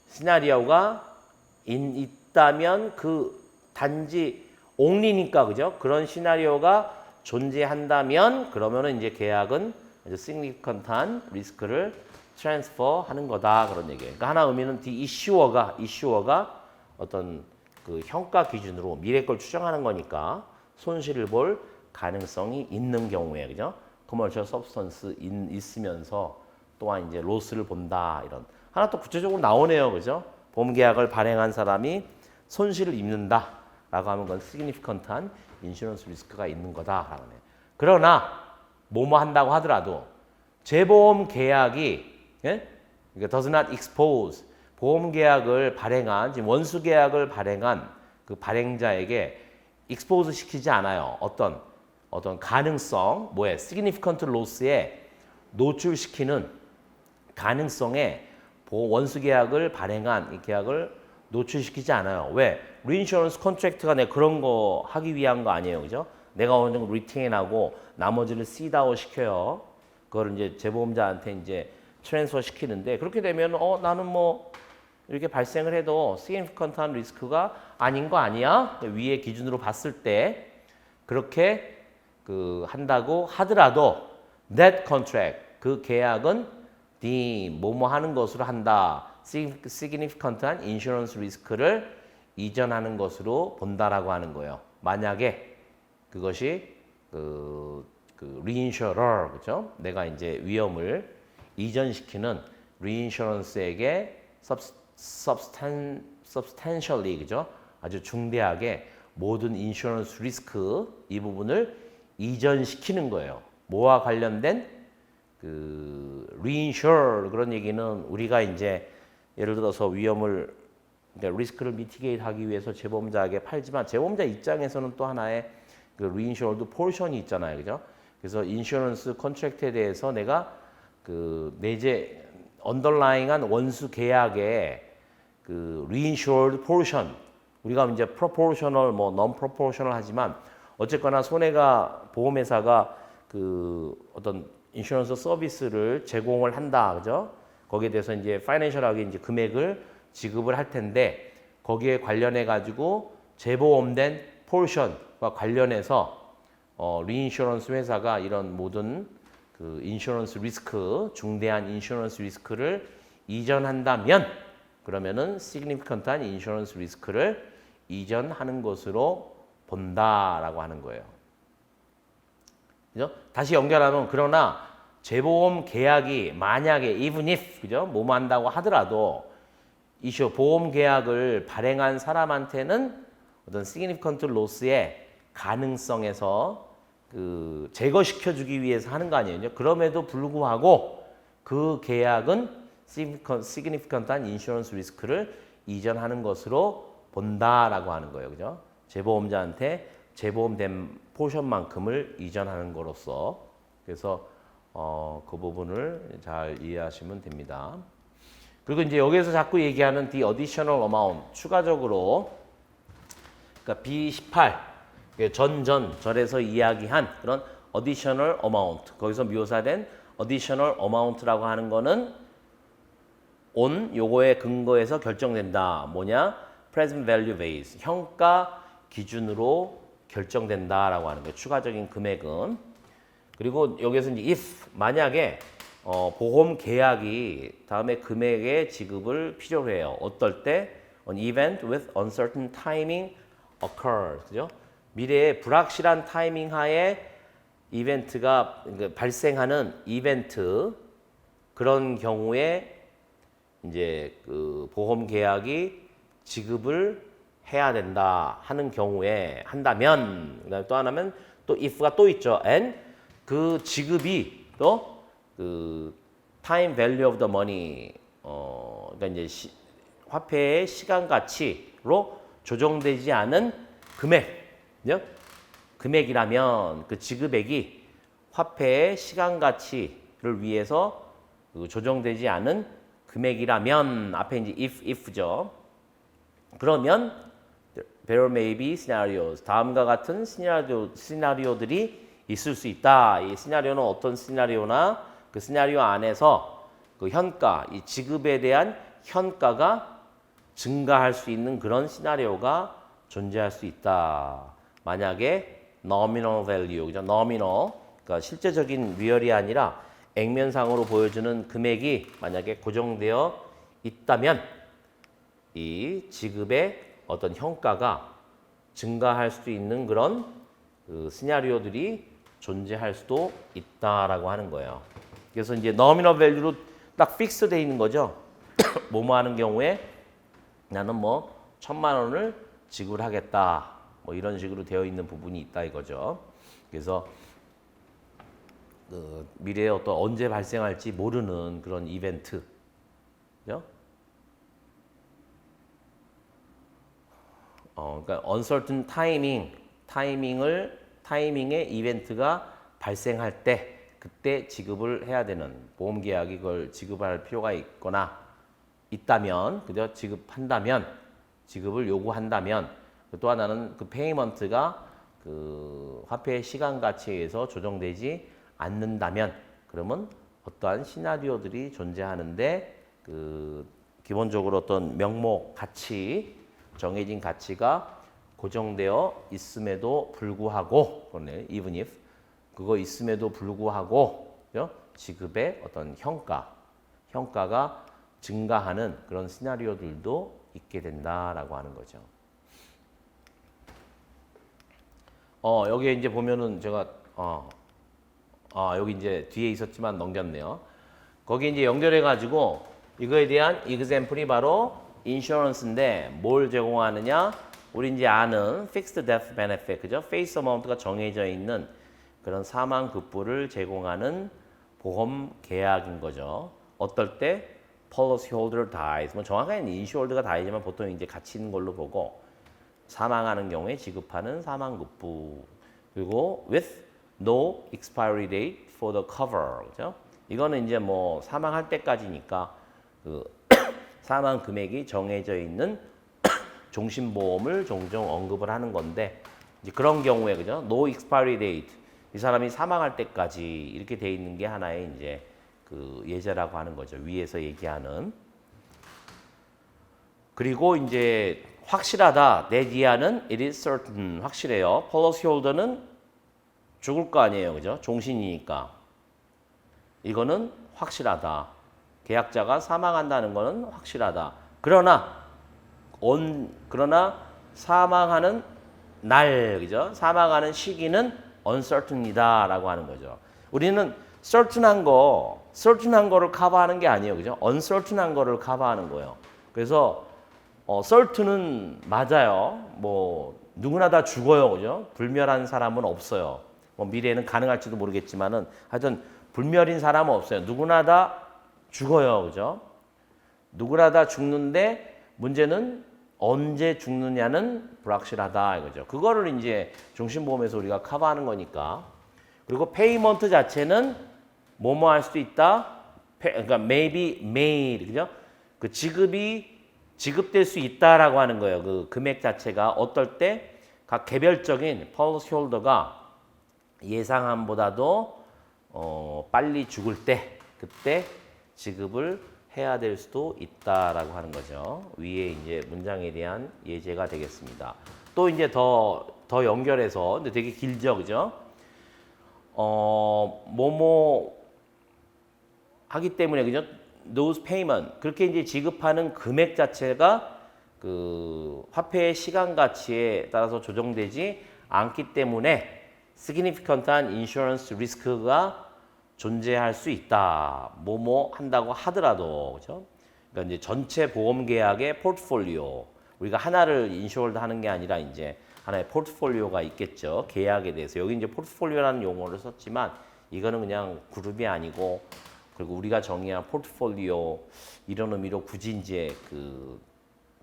시나리오가 있다면 그 단지 only니까 그죠? 그런 시나리오가 존재한다면 그러면은 이제 계약은 significant한 리스크를 트랜스퍼 하는 거다 그런 얘기예요. 그러니까 하나 의미는 the issuer가 어떤 그 형가 기준으로 미래 걸 추정하는 거니까 손실을 볼 가능성이 있는 경우에 그죠? commercial substance 있으면서 또한 이제 로스를 본다 이런 하나 또 구체적으로 나오네요. 그죠? 보험 계약을 발행한 사람이 손실을 입는다라고 하면 그건 significant한 인슈런스 리스크가 있는 거다라고 해요. 그러나 뭐뭐 한다고 하더라도 재보험 계약이 그러니까 does not expose 보험 계약을 발행한 지금 원수 계약을 발행한 그 발행자에게 expose 시키지 않아요. 어떤 가능성 뭐에 significant loss에 노출시키는 가능성에 원수 계약을 발행한 이 계약을 노출시키지 않아요. 왜? reinsurance contract가 내 그런 거 하기 위한 거 아니에요. 그죠? 내가 어느 정도 리테인하고 나머지를 씨다오 시켜요. 그걸 이제 재보험자한테 이제 트랜스퍼 시키는데 그렇게 되면 나는 뭐 이렇게 발생을 해도 significant한 리스크가 아닌 거 아니야? 위의 기준으로 봤을 때 그렇게 그 한다고 하더라도 that contract 그 계약은 the 뭐뭐 하는 것으로 한다. significant한 인슈런스 리스크를 이전하는 것으로 본다라고 하는 거예요. 만약에 그것이 그 reinsurer 그죠? 내가 이제 위험을 이전시키는 reinsurance에게 substantially 그죠? 아주 중대하게 모든 인슈런스 리스크 이 부분을 이전시키는 거예요. 뭐와 관련된 그 reinsure 그런 얘기는 우리가 이제 예를 들어서 위험을 그러니까 리스크를 미티게이트 하기 위해서 재보험자에게 팔지만 재보험자 입장에서는 또 하나의 그 reinsured 포션이 있잖아요. 그죠? 그래서 인슈런스 컨트랙트에 대해서 내가 그 내재 언더라잉한 원수 계약에 그 reinsured portion 우리가 이제 proportional 뭐 non-proportional 하지만 어쨌거나 손해가 보험회사가 그 어떤 인슈런스 서비스를 제공을 한다. 그죠? 거기에 대해서 이제 파이낸셜하게 이제 금액을 지급을 할 텐데 거기에 관련해 가지고 재보험된 포션과 관련해서 리인슈런스 회사가 이런 모든 그 인슈런스 리스크, 중대한 인슈런스 리스크를 이전한다면 그러면은 significant한 인슈런스 리스크를 이전하는 것으로 본다라고 하는 거예요. 그죠? 다시 연결하면 그러나 재보험 계약이 만약에 even if 그죠? 뭐뭐 한다고 하더라도 이슈 보험 계약을 발행한 사람한테는 어떤 significant loss의 가능성에서 그 제거시켜 주기 위해서 하는 거 아니에요. 그럼에도 불구하고 그 계약은 significant한 인슈런스 리스크를 이전하는 것으로 본다라고 하는 거예요. 그죠? 재보험자한테 재보험된 포션만큼을 이전하는 거로서 그래서 그 부분을 잘 이해하시면 됩니다. 그리고 이제 여기에서 자꾸 얘기하는 the additional amount 추가적으로 그러니까 B18 전절에서 이야기한 그런 additional amount 거기서 묘사된 additional amount라고 하는 거는 on 요거의 근거에서 결정된다. 뭐냐? present value base 현가 기준으로 결정된다라고 하는 거예요. 추가적인 금액은. 그리고 여기서 이제 if 만약에 보험 계약이 다음에 금액의 지급을 필요로 해요. 어떨 때 an event with uncertain timing occurs. 그죠? 미래에 불확실한 타이밍 하에 이벤트가 발생하는 이벤트 그런 경우에 이제 그 보험 계약이 지급을 해야 된다 하는 경우에 한다면 그다음에 또 하나면 또 if가 또 있죠. and 그 지급이 또 그 time value of the money 그러니까 이제 화폐의 시간 가치로 조정되지 않은 금액이라면 그 지급액이 화폐의 시간 가치를 위해서 그 조정되지 않은 금액이라면 앞에 이제 if죠. 그러면 there may be scenarios 다음과 같은 시나리오들이 있을 수 있다. 이 시나리오는 어떤 시나리오나 그 시나리오 안에서 그 현가, 이 지급에 대한 현가가 증가할 수 있는 그런 시나리오가 존재할 수 있다. 만약에 nominal value, 그죠? nominal, 그러니까 실제적인 리얼이 아니라 액면상으로 보여주는 금액이 만약에 고정되어 있다면 이 지급의 어떤 현가가 증가할 수도 있는 그런 그 시나리오들이 존재할 수도 있다라고 하는 거예요. 그래서 이제 nominal value로 딱 픽스 돼 있는 거죠. 뭐뭐 하는 경우에 나는 뭐 1,000만 원을 지급하겠다. 뭐 이런 식으로 되어 있는 부분이 있다 이거죠. 그래서 그 미래에 어떤 언제 발생할지 모르는 그런 이벤트. 그죠? 그러니까 uncertain 타이밍의 이벤트가 발생할 때 그때 지급을 해야 되는 보험 계약이 그걸 지급할 필요가 있다면 그죠? 지급을 요구한다면 또 하나는 그 페이먼트가 그 화폐의 시간 가치에 의해서 조정되지 않는다면 그러면 어떠한 시나리오들이 존재하는데 그 기본적으로 어떤 명목 가치 정해진 가치가 고정되어 있음에도 불구하고 even if 그거 있음에도 불구하고 그죠? 지급의 어떤 현가가 증가하는 그런 시나리오들도 있게 된다라고 하는 거죠. 여기에 이제 보면은 제가 여기 이제 뒤에 있었지만 넘겼네요. 거기 이제 연결해 가지고 이거에 대한 example이 바로 인슈런스인데 뭘 제공하느냐? 우리 이제 아는 fixed death benefit 그죠? face amount가 정해져 있는 그런 사망 급부를 제공하는 보험 계약인 거죠. 어떨 때 policy holder dies 뭐 정확하게는 insured가 die지만 보통 이제 같이 있는 걸로 보고 사망하는 경우에 지급하는 사망 급부 그리고 with no expiry date for the cover 그죠? 이거는 이제 뭐 사망할 때까지니까 그 사망 금액이 정해져 있는 종신보험을 종종 언급을 하는 건데 이제 그런 경우에 그죠? No expiry date 이 사람이 사망할 때까지 이렇게 돼 있는 게 하나의 이제 그 예제라고 하는 거죠. 위에서 얘기하는 그리고 이제 확실하다. 내 이하는 it is certain 확실해요. policy holder는 죽을 거 아니에요, 그죠? 종신이니까 이거는 확실하다. 계약자가 사망한다는 거는 확실하다. 그러나 사망하는 날, 그죠? 사망하는 시기는 uncertain이다라고 하는 거죠. 우리는 certain한 거를 커버하는 게 아니에요, 그죠? uncertain한 거를 커버하는 거예요. 그래서 certain은 맞아요. 뭐 누구나 다 죽어요, 그죠? 불멸한 사람은 없어요. 뭐 미래에는 가능할지도 모르겠지만은 하여튼 불멸인 사람은 없어요. 누구나 다 죽어요, 그죠? 누구나 다 죽는데 문제는 언제 죽느냐는 불확실하다 이거죠. 그거를 이제 종신보험에서 우리가 커버하는 거니까. 그리고 페이먼트 자체는 뭐뭐 할 수도 있다. 그러니까 maybe made 그죠? 그 지급될 수 있다라고 하는 거예요. 그 금액 자체가 어떨 때 각 개별적인 policy holder가 예상함보다도 빨리 죽을 때 그때 지급을 해야 될 수도 있다라고 하는 거죠. 위에 이제 문장에 대한 예제가 되겠습니다. 또 이제 더 연결해서 근데 되게 길죠, 그죠? 뭐뭐 하기 때문에 그죠? Those payment 그렇게 이제 지급하는 금액 자체가 그 화폐의 시간 가치에 따라서 조정되지 않기 때문에 significant한 insurance risk가 존재할 수 있다. 뭐뭐 한다고 하더라도 그죠? 그러니까 이제 전체 보험 계약의 포트폴리오 우리가 하나를 인슈어드 하는 게 아니라 이제 하나의 포트폴리오가 있겠죠. 계약에 대해서 여기 이제 포트폴리오라는 용어를 썼지만 이거는 그냥 그룹이 아니고 그리고 우리가 정의한 포트폴리오 이런 의미로 굳이 이제 그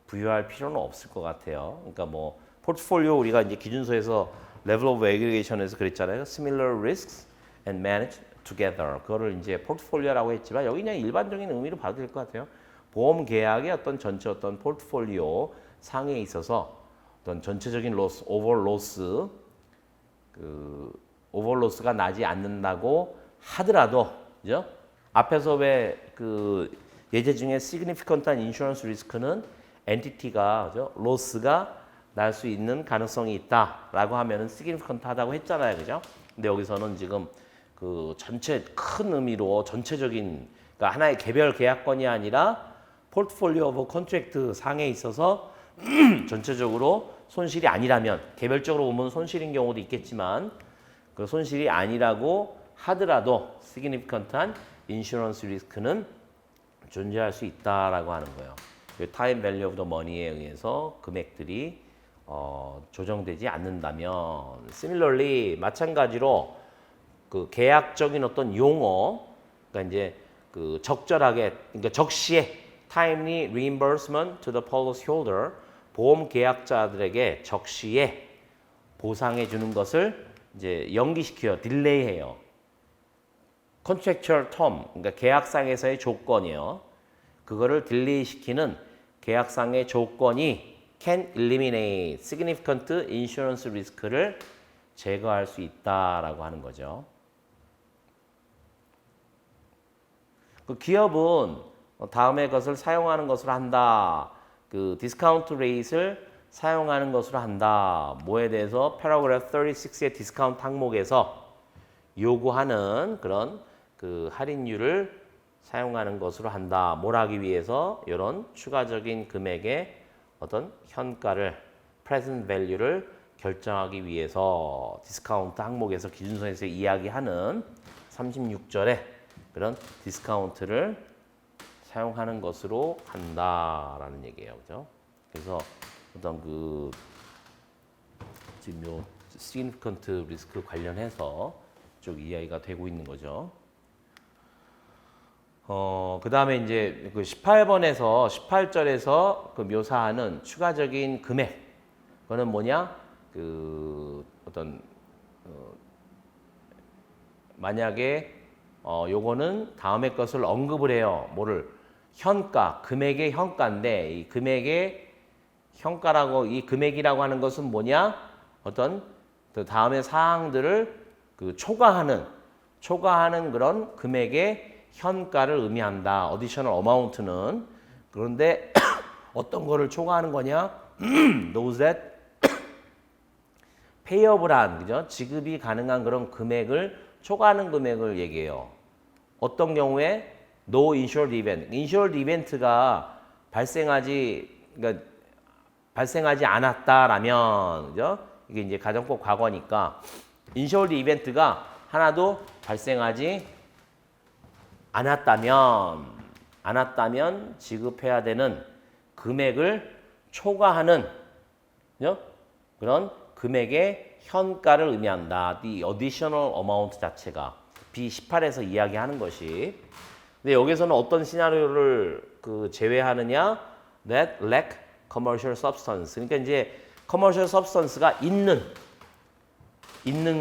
부여할 필요는 없을 것 같아요. 그러니까 뭐 포트폴리오 우리가 이제 기준서에서 level of aggregation에서 그랬잖아요. similar risks and managed together. 그거를 이제 포트폴리오라고 했지만 여기 그냥 일반적인 의미로 봐도 될 것 같아요. 보험 계약의 어떤 전체 어떤 포트폴리오 상에 있어서 어떤 전체적인 로스, 오버로스가 나지 않는다고 하더라도, 그죠? 앞에서 왜 그 예제 중에 significant한 insurance risk는 엔티티가 그죠? 로스가 날 수 있는 가능성이 있다라고 하면은 significant하다고 했잖아요, 그죠? 근데 여기서는 지금 그 전체 큰 의미로 전체적인 그러니까 하나의 개별 계약건이 아니라 포트폴리오 오브 컨트랙트 상에 있어서 전체적으로 손실이 아니라면 개별적으로 보면 손실인 경우도 있겠지만 그 손실이 아니라고 하더라도 significant한 인슈런스 리스크는 존재할 수 있다라고 하는 거예요. 타임 밸류 오브 더 머니에 의해서 금액들이 조정되지 않는다면 similarly 마찬가지로 그 계약적인 어떤 용어 그러니까 이제 그 적절하게 그러니까 적시에 timely reimbursement to the policyholder 보험 계약자들에게 적시에 보상해 주는 것을 이제 연기시켜요. 딜레이해요. contractual term 그러니까 계약상에서의 조건이요. 그거를 딜레이시키는 계약상의 조건이 can eliminate significant insurance risk를 제거할 수 있다라고 하는 거죠. 그 기업은 다음에 것을 사용하는 것으로 한다. 그 디스카운트 레이트를 사용하는 것으로 한다. 뭐에 대해서 paragraph 36의 디스카운트 항목에서 요구하는 그런 그 할인율을 사용하는 것으로 한다. 뭘 하기 위해서 이런 추가적인 금액의 어떤 현가를 present value를 결정하기 위해서 디스카운트 항목에서 기준서에서 이야기하는 36절에 그런 디스카운트를 사용하는 것으로 한다라는 얘기예요. 그죠? 그래서 어떤 그 지금 요 significant risk 관련해서 쭉 이야기가 되고 있는 거죠. 그 다음에 이제 그 18번에서 18절에서 그 묘사하는 추가적인 금액. 그거는 뭐냐? 그 어떤 만약에 요거는 다음에 것을 언급을 해요. 뭐를? 현가, 금액의 현가인데 이 금액의 현가라고 이 금액이라고 하는 것은 뭐냐? 어떤 그 다음의 사항들을 그 초과하는 그런 금액의 현가를 의미한다. 어디셔널 어마운트는 그런데 어떤 거를 초과하는 거냐? those that payable한 그죠? 지급이 가능한 그런 금액을 초과하는 금액을 얘기해요. 어떤 경우에 no insured event, insured event가 발생하지 않았다라면 그죠? 이게 이제 가정법 과거니까 인슈어드 이벤트가 하나도 발생하지 않았다면 지급해야 되는 금액을 초과하는 그죠? 그런 금액의 현가를 의미한다. The additional amount 자체가 B18에서 이야기하는 것이. 근데 여기서는 어떤 시나리오를 제외하느냐? That lack commercial substance. 그러니까 이제 commercial substance가 있는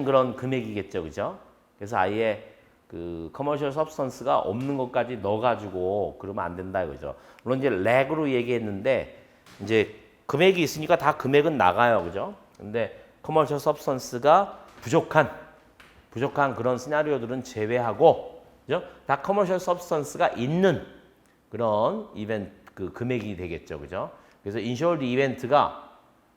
그런 금액이겠죠, 그죠? 그래서 아예 commercial substance가 없는 것까지 넣어가지고 그러면 안 된다, 그죠? 물론 이제 렉으로 얘기했는데 이제 금액이 있으니까 다 금액은 나가요, 그죠? 근데 commercial substance가 부족한 그런 시나리오들은 제외하고, 그죠? 다 commercial substance가 있는 그런 이벤트 금액이 되겠죠, 그죠? 그래서 insured 이벤트가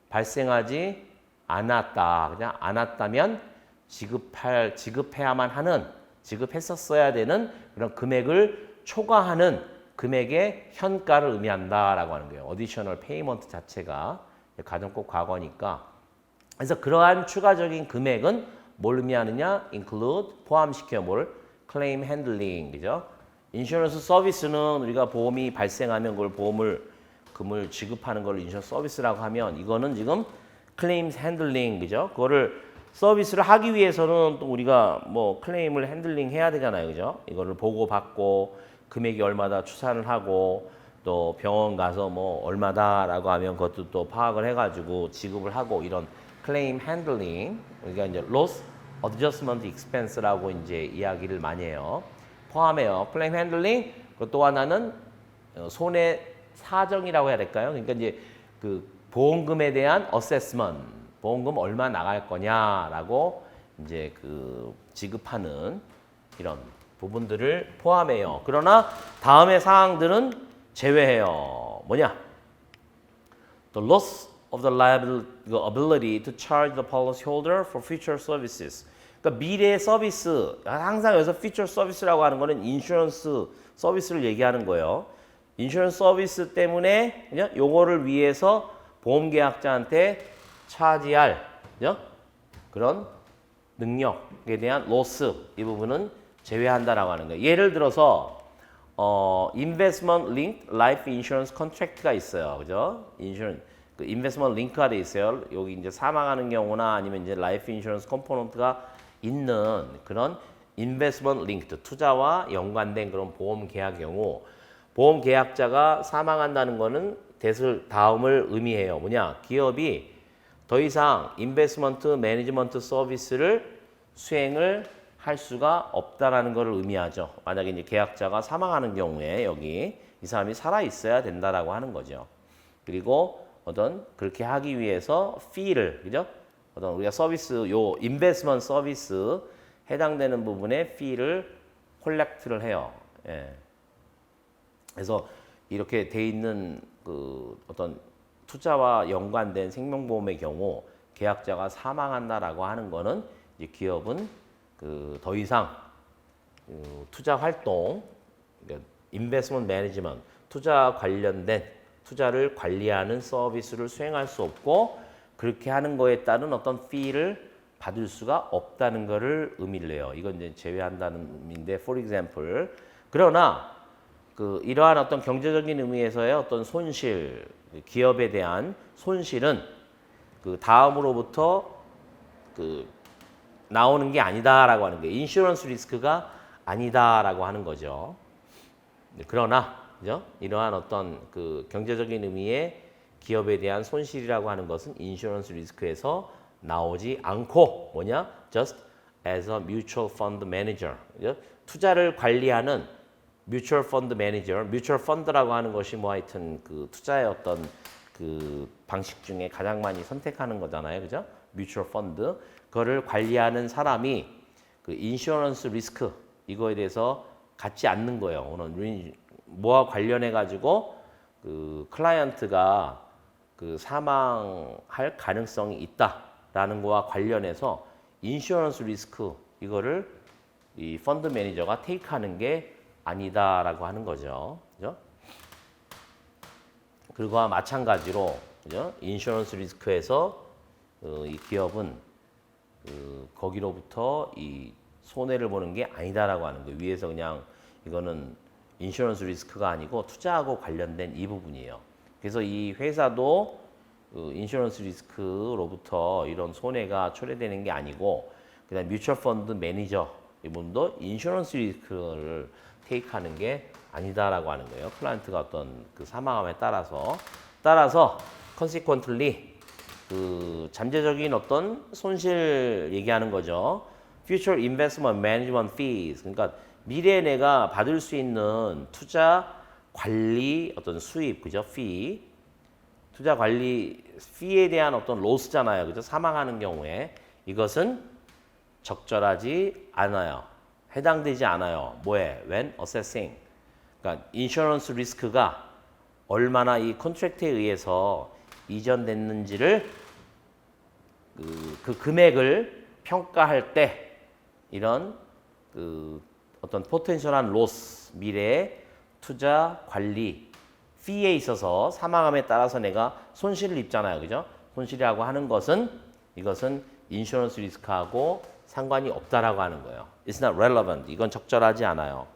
발생하지 않았다면 지급해야만 하는, 지급했었어야 되는 그런 금액을 초과하는 금액의 현가를 의미한다라고 하는 거예요. additional payment 자체가 가정법 과거니까. 그래서 그러한 추가적인 금액은 뭘 의미하느냐? include 포함시켜 뭘? claim handling, 그죠? 인슈런스 서비스는 우리가 보험이 발생하면 그걸 금을 지급하는 걸 인슈런스 서비스라고 하면 이거는 지금 클레임 핸들링, 그죠? 그거를 서비스를 하기 위해서는 또 우리가 뭐 클레임을 핸들링 해야 되잖아요, 그죠? 이거를 보고받고 금액이 얼마다 추산을 하고 또 병원 가서 뭐 얼마다라고 하면 그것도 또 파악을 해가지고 지급을 하고 이런 클레임 핸들링, 우리가 이제 loss adjustment expense라고 이제 이야기를 많이 해요. 포함해요. 클레임 핸들링, 또 하나는 손해 사정이라고 해야 될까요? 그러니까 이제 보험금에 대한 어세스먼트, 보험금 얼마 나갈 거냐라고 이제 지급하는 이런 부분들을 포함해요. 그러나 다음의 사항들은 제외해요. 뭐냐? The loss of the ability to charge the policyholder for future services. 그러니까 미래의 서비스, 항상 여기서 future service라고 하는 거는 인슈런스 서비스를 얘기하는 거예요. 인슈런스 서비스 때문에 그냥 요거를 위해서 보험계약자한테 차지할 그죠? 그런 능력에 대한 로스 이 부분은 제외한다라고 하는 거예요. 예를 들어서 investment linked life insurance contract가 있어요, 그죠? investment link가 돼 있어요. 여기 이제 사망하는 경우나 아니면 이제 life insurance 컴포넌트가 있는 그런 investment linked 투자와 연관된 그런 보험 계약 경우. 보험 계약자가 사망한다는 거는 다음을 의미해요. 뭐냐? 기업이 더 이상 인베스트먼트 매니지먼트 서비스를 수행을 할 수가 없다라는 것을 의미하죠. 만약에 이제 계약자가 사망하는 경우에 여기 이 사람이 살아 있어야 된다라고 하는 거죠. 그리고 그렇게 하기 위해서 fee를, 그죠? 우리가 서비스 인베스트먼트 서비스 해당되는 부분에 fee를 콜렉트를 해요. 예. 그래서 이렇게 돼 있는 투자와 연관된 생명보험의 경우 계약자가 사망한다라고 하는 거는 이제 기업은 더 이상 투자 활동, 그러니까 인베스트먼트 매니지먼트, 투자 관련된 투자를 관리하는 서비스를 수행할 수 없고 그렇게 하는 거에 따른 어떤 fee를 받을 수가 없다는 거를 의미를 해요. 이건 이제 제외한다는 의미인데, for example. 그러나 이러한 어떤 경제적인 의미에서의 어떤 손실, 기업에 대한 손실은 다음으로부터 나오는 게 아니다라고 하는 게 인슈런스 리스크가 아니다라고 하는 거죠. 그러나 그죠? 이러한 어떤 경제적인 의미의 기업에 대한 손실이라고 하는 것은 인슈런스 리스크에서 나오지 않고 뭐냐? Just as a mutual fund manager. 그죠? 투자를 관리하는 뮤추얼 펀드 매니저, 뮤추얼 펀드라고 하는 것이 뭐 하여튼 투자의 어떤 방식 중에 가장 많이 선택하는 거잖아요, 그죠? 뮤추얼 펀드 그거를 관리하는 사람이 인슈런스 리스크 이거에 대해서 갖지 않는 거예요. 오늘 뭐와 관련해 가지고 클라이언트가 사망할 가능성이 있다라는 거와 관련해서 인슈런스 리스크 이거를 이 펀드 매니저가 테이크하는 게 아니다라고 하는 거죠. 그죠? 그리고 마찬가지로 그죠? 인슈런스 리스크에서 이 기업은 거기로부터 이 손해를 보는 게 아니다라고 하는 거예요. 위에서 그냥 이거는 인슈런스 리스크가 아니고 투자하고 관련된 이 부분이에요. 그래서 이 회사도 인슈런스 리스크로부터 이런 손해가 초래되는 게 아니고 그다음 뮤추얼 펀드 매니저 이분도 인슈런스 리스크를 테이크하는 게 아니다라고 하는 거예요. 클라이언트가 어떤 그 사망함에 따라서 consequently 그 잠재적인 어떤 손실 얘기하는 거죠. Future investment management fees. 그러니까 미래에 내가 받을 수 있는 투자 관리 어떤 수입, 그죠? fee. 투자 관리 fee에 대한 어떤 로스잖아요. 그죠? 사망하는 경우에 이것은 적절하지 않아요. 해당되지 않아요. 뭐에? When assessing. 그러니까 인슈런스 리스크가 얼마나 이 컨트랙트에 의해서 이전됐는지를 그 금액을 평가할 때 이런 어떤 포텐셜한 로스 미래의 투자 관리 피에 있어서 사망함에 따라서 내가 손실을 입잖아요, 그죠? 손실이라고 하는 것은 이것은 인슈런스 리스크하고 상관이 없다라고 하는 거예요. It's not relevant. 이건 적절하지 않아요.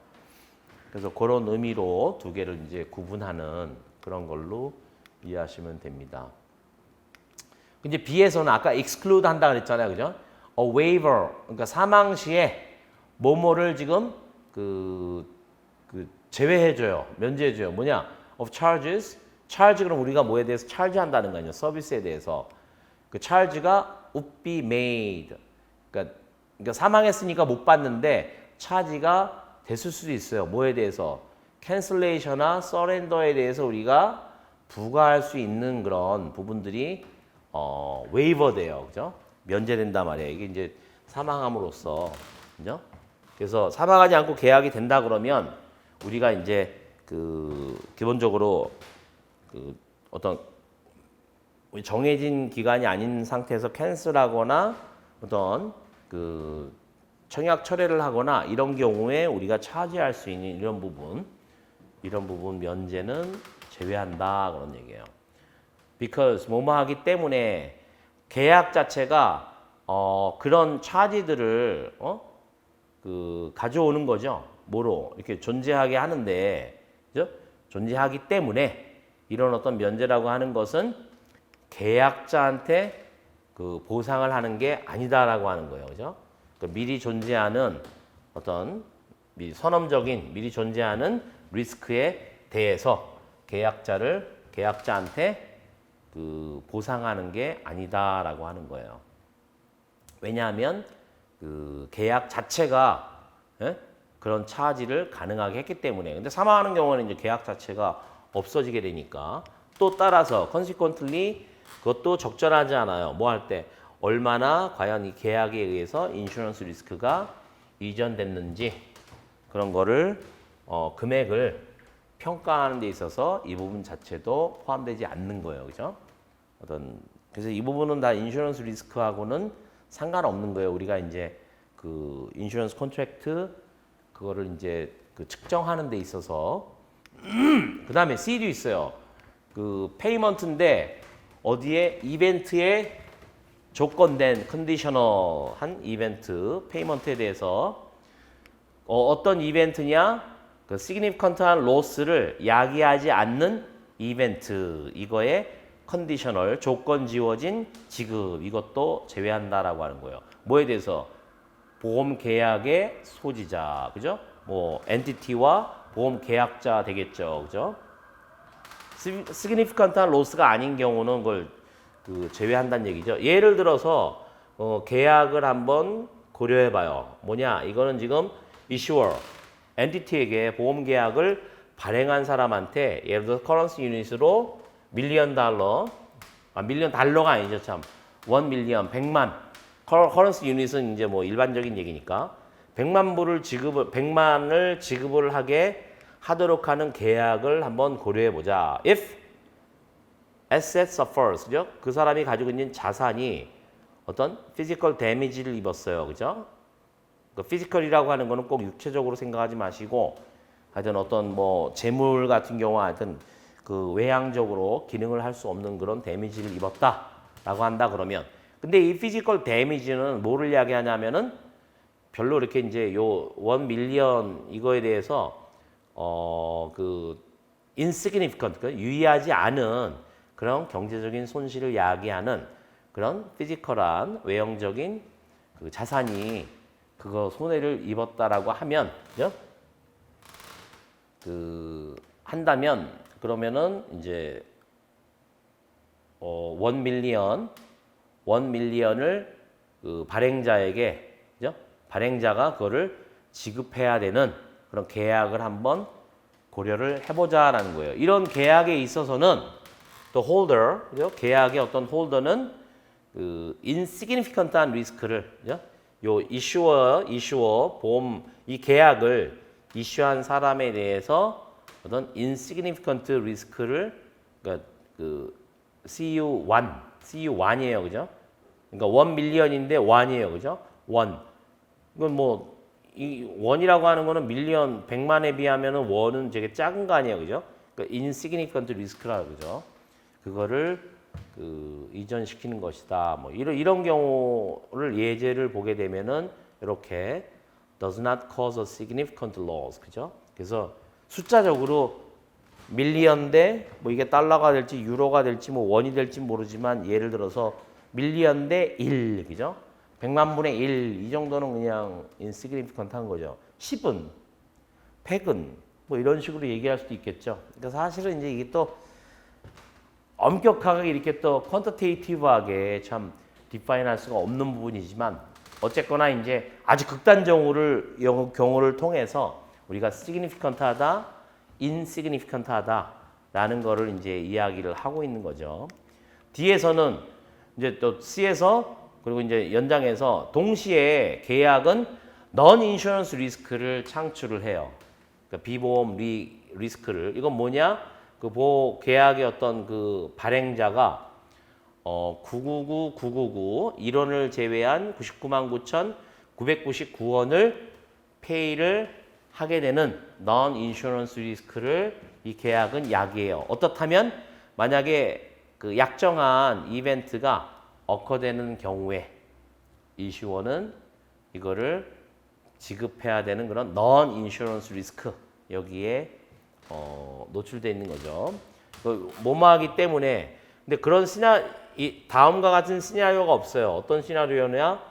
그래서 그런 의미로 두 개를 이제 구분하는 그런 걸로 이해하시면 됩니다. 이제 B에서는 아까 exclude 한다 그랬잖아요. 그죠? A waiver. 그러니까 사망 시에 뭐뭐를 지금 제외해줘요. 면제해줘요. 뭐냐? Of charges. charge 그럼 우리가 뭐에 대해서 charge 한다는 거 아니에요. 서비스에 대해서. 그 charge가 would be made. 그러니까 사망했으니까 못 받는데 charge가 됐을 수도 있어요. 뭐에 대해서? cancellation이나 surrender에 대해서 우리가 부과할 수 있는 그런 부분들이 웨이버 돼요. 그죠? 면제된단 말이에요. 이게 이제 사망함으로써. 그죠? 그래서 사망하지 않고 계약이 된다 그러면 우리가 이제 기본적으로 어떤 정해진 기간이 아닌 상태에서 캔슬하거나 어떤 청약 철회를 하거나 이런 경우에 우리가 차지할 수 있는 이런 부분 면제는 제외한다 그런 얘기예요. Because 뭐뭐 하기 때문에 계약 자체가 그런 차지들을 가져오는 거죠. 뭐로 이렇게 존재하게 하는데, 그죠? 존재하기 때문에 이런 어떤 면제라고 하는 것은 계약자한테 보상을 하는 게 아니다라고 하는 거예요, 그죠? 그러니까 미리 존재하는 어떤 미리 존재하는 리스크에 대해서 계약자한테 보상하는 게 아니다라고 하는 거예요. 왜냐하면 계약 자체가 그런 차지를 가능하게 했기 때문에. 근데 사망하는 경우는 이제 계약 자체가 없어지게 되니까 또 따라서 consequently 그것도 적절하지 않아요. 뭐 할 때 얼마나 과연 이 계약에 의해서 인슈런스 리스크가 이전됐는지 그런 거를 금액을 평가하는 데 있어서 이 부분 자체도 포함되지 않는 거예요. 그죠? 그래서 이 부분은 다 인슈런스 리스크하고는 상관없는 거예요. 우리가 이제 인슈런스 컨트랙트 그거를 이제 측정하는 데 있어서 그다음에 C도 있어요. 페이먼트인데 어디에 이벤트에 조건된 컨디셔널한 이벤트 페이먼트에 대해서 어떤 이벤트냐? significant한 로스를 야기하지 않는 이벤트 이거에 컨디셔널 조건 지워진 지급 이것도 제외한다라고 하는 거예요. 뭐에 대해서? 보험 계약의 소지자, 그죠? 뭐 엔티티와 보험 계약자 되겠죠, 그죠? significant한 로스가 아닌 경우는 그걸 제외한다는 얘기죠. 예를 들어서 계약을 한번 고려해봐요. 뭐냐? 이거는 지금 issuer, 엔티티에게 보험 계약을 발행한 사람한테 예를 들어서 커런시 유닛으로 밀리언 달러가 아니죠, 참. 1밀리언, 100만. 커런시 유닛은 이제 뭐 일반적인 얘기니까 100만을 지급을 하도록 하는 계약을 한번 고려해 보자. If asset suffers, 그죠? 그 사람이 가지고 있는 자산이 어떤 physical damage를 입었어요, 그죠? 피지컬이라고 하는 거는 꼭 육체적으로 생각하지 마시고 하여튼 어떤 뭐 재물 같은 경우 하여튼 외향적으로 기능을 할 수 없는 그런 데미지를 입었다라고 한다 그러면 근데 이 피지컬 데미지는 뭐를 이야기하냐면은 별로 이렇게 이제 요 1 밀리언 이거에 대해서 그 insignificant 유의하지 않은 그런 경제적인 손실을 야기하는 그런 피지컬한 외형적인 그 자산이 그거 손해를 입었다라고 하면 그죠? 그 한다면 그러면은 이제 1 밀리언을 그 발행자에게 그죠? 발행자가 그거를 지급해야 되는 그런 계약을 한번 고려를 해보자라는 거예요. 이런 계약에 있어서는 또 홀더, 그죠? 계약의 어떤 홀더는 그 insignificant한 리스크를, 그죠? 요 이슈어 보험 이 계약을 이슈한 사람에 대해서 어떤 insignificant 리스크를 그러니까 그 CU1이에요, 그죠? 그러니까 1 밀리언인데 1이에요, 그죠? 1. 이건 뭐 이 원이라고 하는 거는 밀리언 100만에 비하면은 원은 되게 작은 거 아니에요, 그죠? 그러니까 insignificant 리스크라 그죠? 그거를 그 이전시키는 것이다. 뭐 이런 경우를 예제를 보게 되면은 이렇게 does not cause a significant loss, 그죠? 그래서 숫자적으로 밀리언 대 뭐 이게 달러가 될지 유로가 될지 뭐 원이 될지 모르지만 예를 들어서 밀리언 대 1, 그죠? 100만 분의 1 이 정도는 그냥 insignificant한 거죠. 10은, 100은 뭐 이런 식으로 얘기할 수도 있겠죠. 그러니까 사실은 이제 이게 또 엄격하게 이렇게 또 퀀터테이티브하게 참 디파인할 수가 없는 부분이지만 어쨌거나 이제 아주 극단적으로를 경우를 통해서 우리가 significant하다, insignificant하다라는 거를 이제 이야기를 하고 있는 거죠. 뒤에서는 이제 또 C에서 그리고 이제 연장해서 동시에 계약은 non-insurance 리스크를 창출을 해요. 그러니까 비보험 리스크를. 이건 뭐냐? 그 계약의 어떤 그 발행자가 999 1원을 제외한 99만 9,999원을 페이를 하게 되는 non-insurance 리스크를 이 계약은 야기해요. 어떻다면 만약에 그 약정한 이벤트가 어커되는 경우에 이슈원은 이거를 지급해야 되는 그런 non-insurance 리스크 여기에 노출되어 있는 거죠. 뭐뭐하기 때문에 근데 그런 다음과 같은 시나리오가 없어요. 어떤 시나리오냐?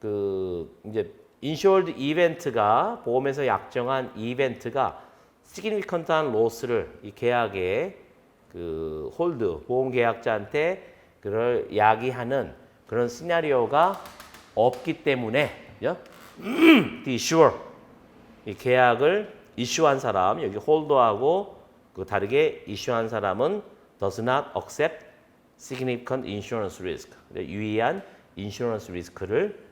그 이제 insured 이벤트가 보험에서 약정한 이벤트가 significant한 로스를 이 계약의 그 홀드 보험 계약자한테 그걸 야기하는 그런 시나리오가 없기 때문에 the issuer 이 계약을 이슈한 사람 여기 홀더하고 그 다르게 이슈한 사람은 does not accept significant insurance risk 유의한 인슈런스 리스크를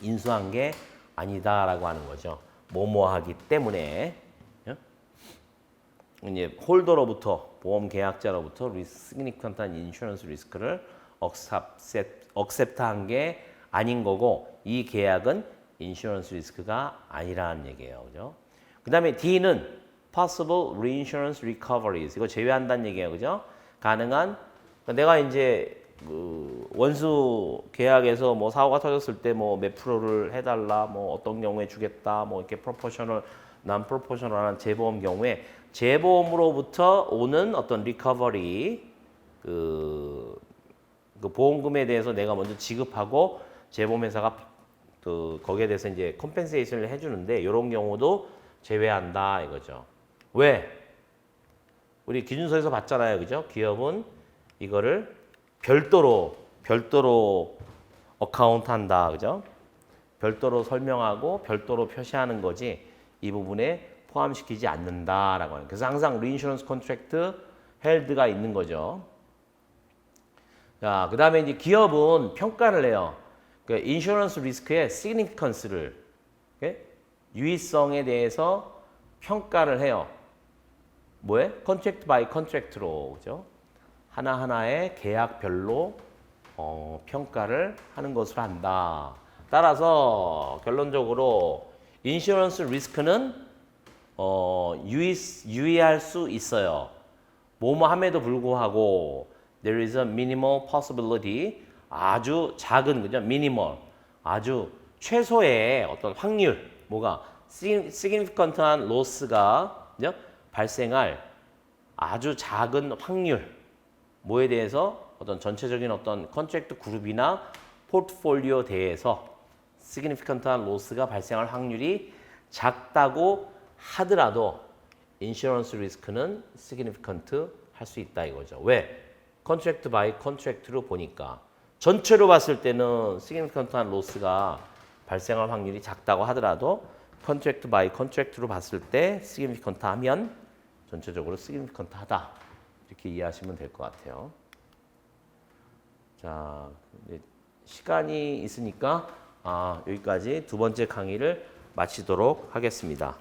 인수한 게 아니다라고 하는 거죠. 뭐뭐하기 때문에 이제 홀더로부터 보험 계약자로부터 significant한 인슈런스 리스크를 accept한 게 아닌 거고 이 계약은 인슈런스 리스크가 아니라는 얘기예요. 그죠? 그다음에 D는 possible reinsurance recoveries 이거 제외한다는 얘기예요. 그죠? 가능한 내가 이제 그 원수 계약에서 뭐 사고가 터졌을 때 뭐 몇 프로를 해달라 뭐 어떤 경우에 주겠다 뭐 이렇게 프로포셔널 난 프로포셔널한 재보험 경우에 재보험으로부터 오는 어떤 리커버리 그 보험금에 대해서 내가 먼저 지급하고 재보험회사가 그 거기에 대해서 이제 컴펜세이션을 해주는데 이런 경우도 제외한다 이거죠. 왜? 우리 기준서에서 봤잖아요, 그죠? 기업은 이거를 별도로 어카운트한다, 그죠? 별도로 설명하고 별도로 표시하는 거지 이 부분에 포함시키지 않는다라고 하는. 그래서 항상 리인슈런스 컨트랙트 헬드가 있는 거죠. 자, 그다음에 이제 기업은 평가를 해요. 그 인슈런스 리스크의 시그니피컨스를 유의성에 대해서 평가를 해요. 뭐에? 컨트랙트 바이 컨트랙트로 그죠? 하나하나의 계약별로 평가를 하는 것으로 한다. 따라서 결론적으로 인슈런스 리스크는 유의할 수 있어요. 뭐뭐 함에도 불구하고 there is a minimal possibility 아주 작은 그죠? 미니멀 아주 최소의 어떤 확률 뭐가 significant한 loss가 그죠? 발생할 아주 작은 확률 뭐에 대해서 어떤 전체적인 어떤 컨트랙트 그룹이나 포트폴리오 대해서 significant한 loss가 발생할 확률이 작다고 하더라도 인슈런스 리스크는 significant 할 수 있다 이거죠. 왜? 컨트랙트 바이 컨트랙트로 보니까 전체로 봤을 때는 significant한 loss가 발생할 확률이 작다고 하더라도 컨트랙트 바이 컨트랙트로 봤을 때 significant 하면 전체적으로 significant 하다. 이렇게 이해하시면 될 것 같아요. 자, 이제 시간이 있으니까 여기까지 두 번째 강의를 마치도록 하겠습니다.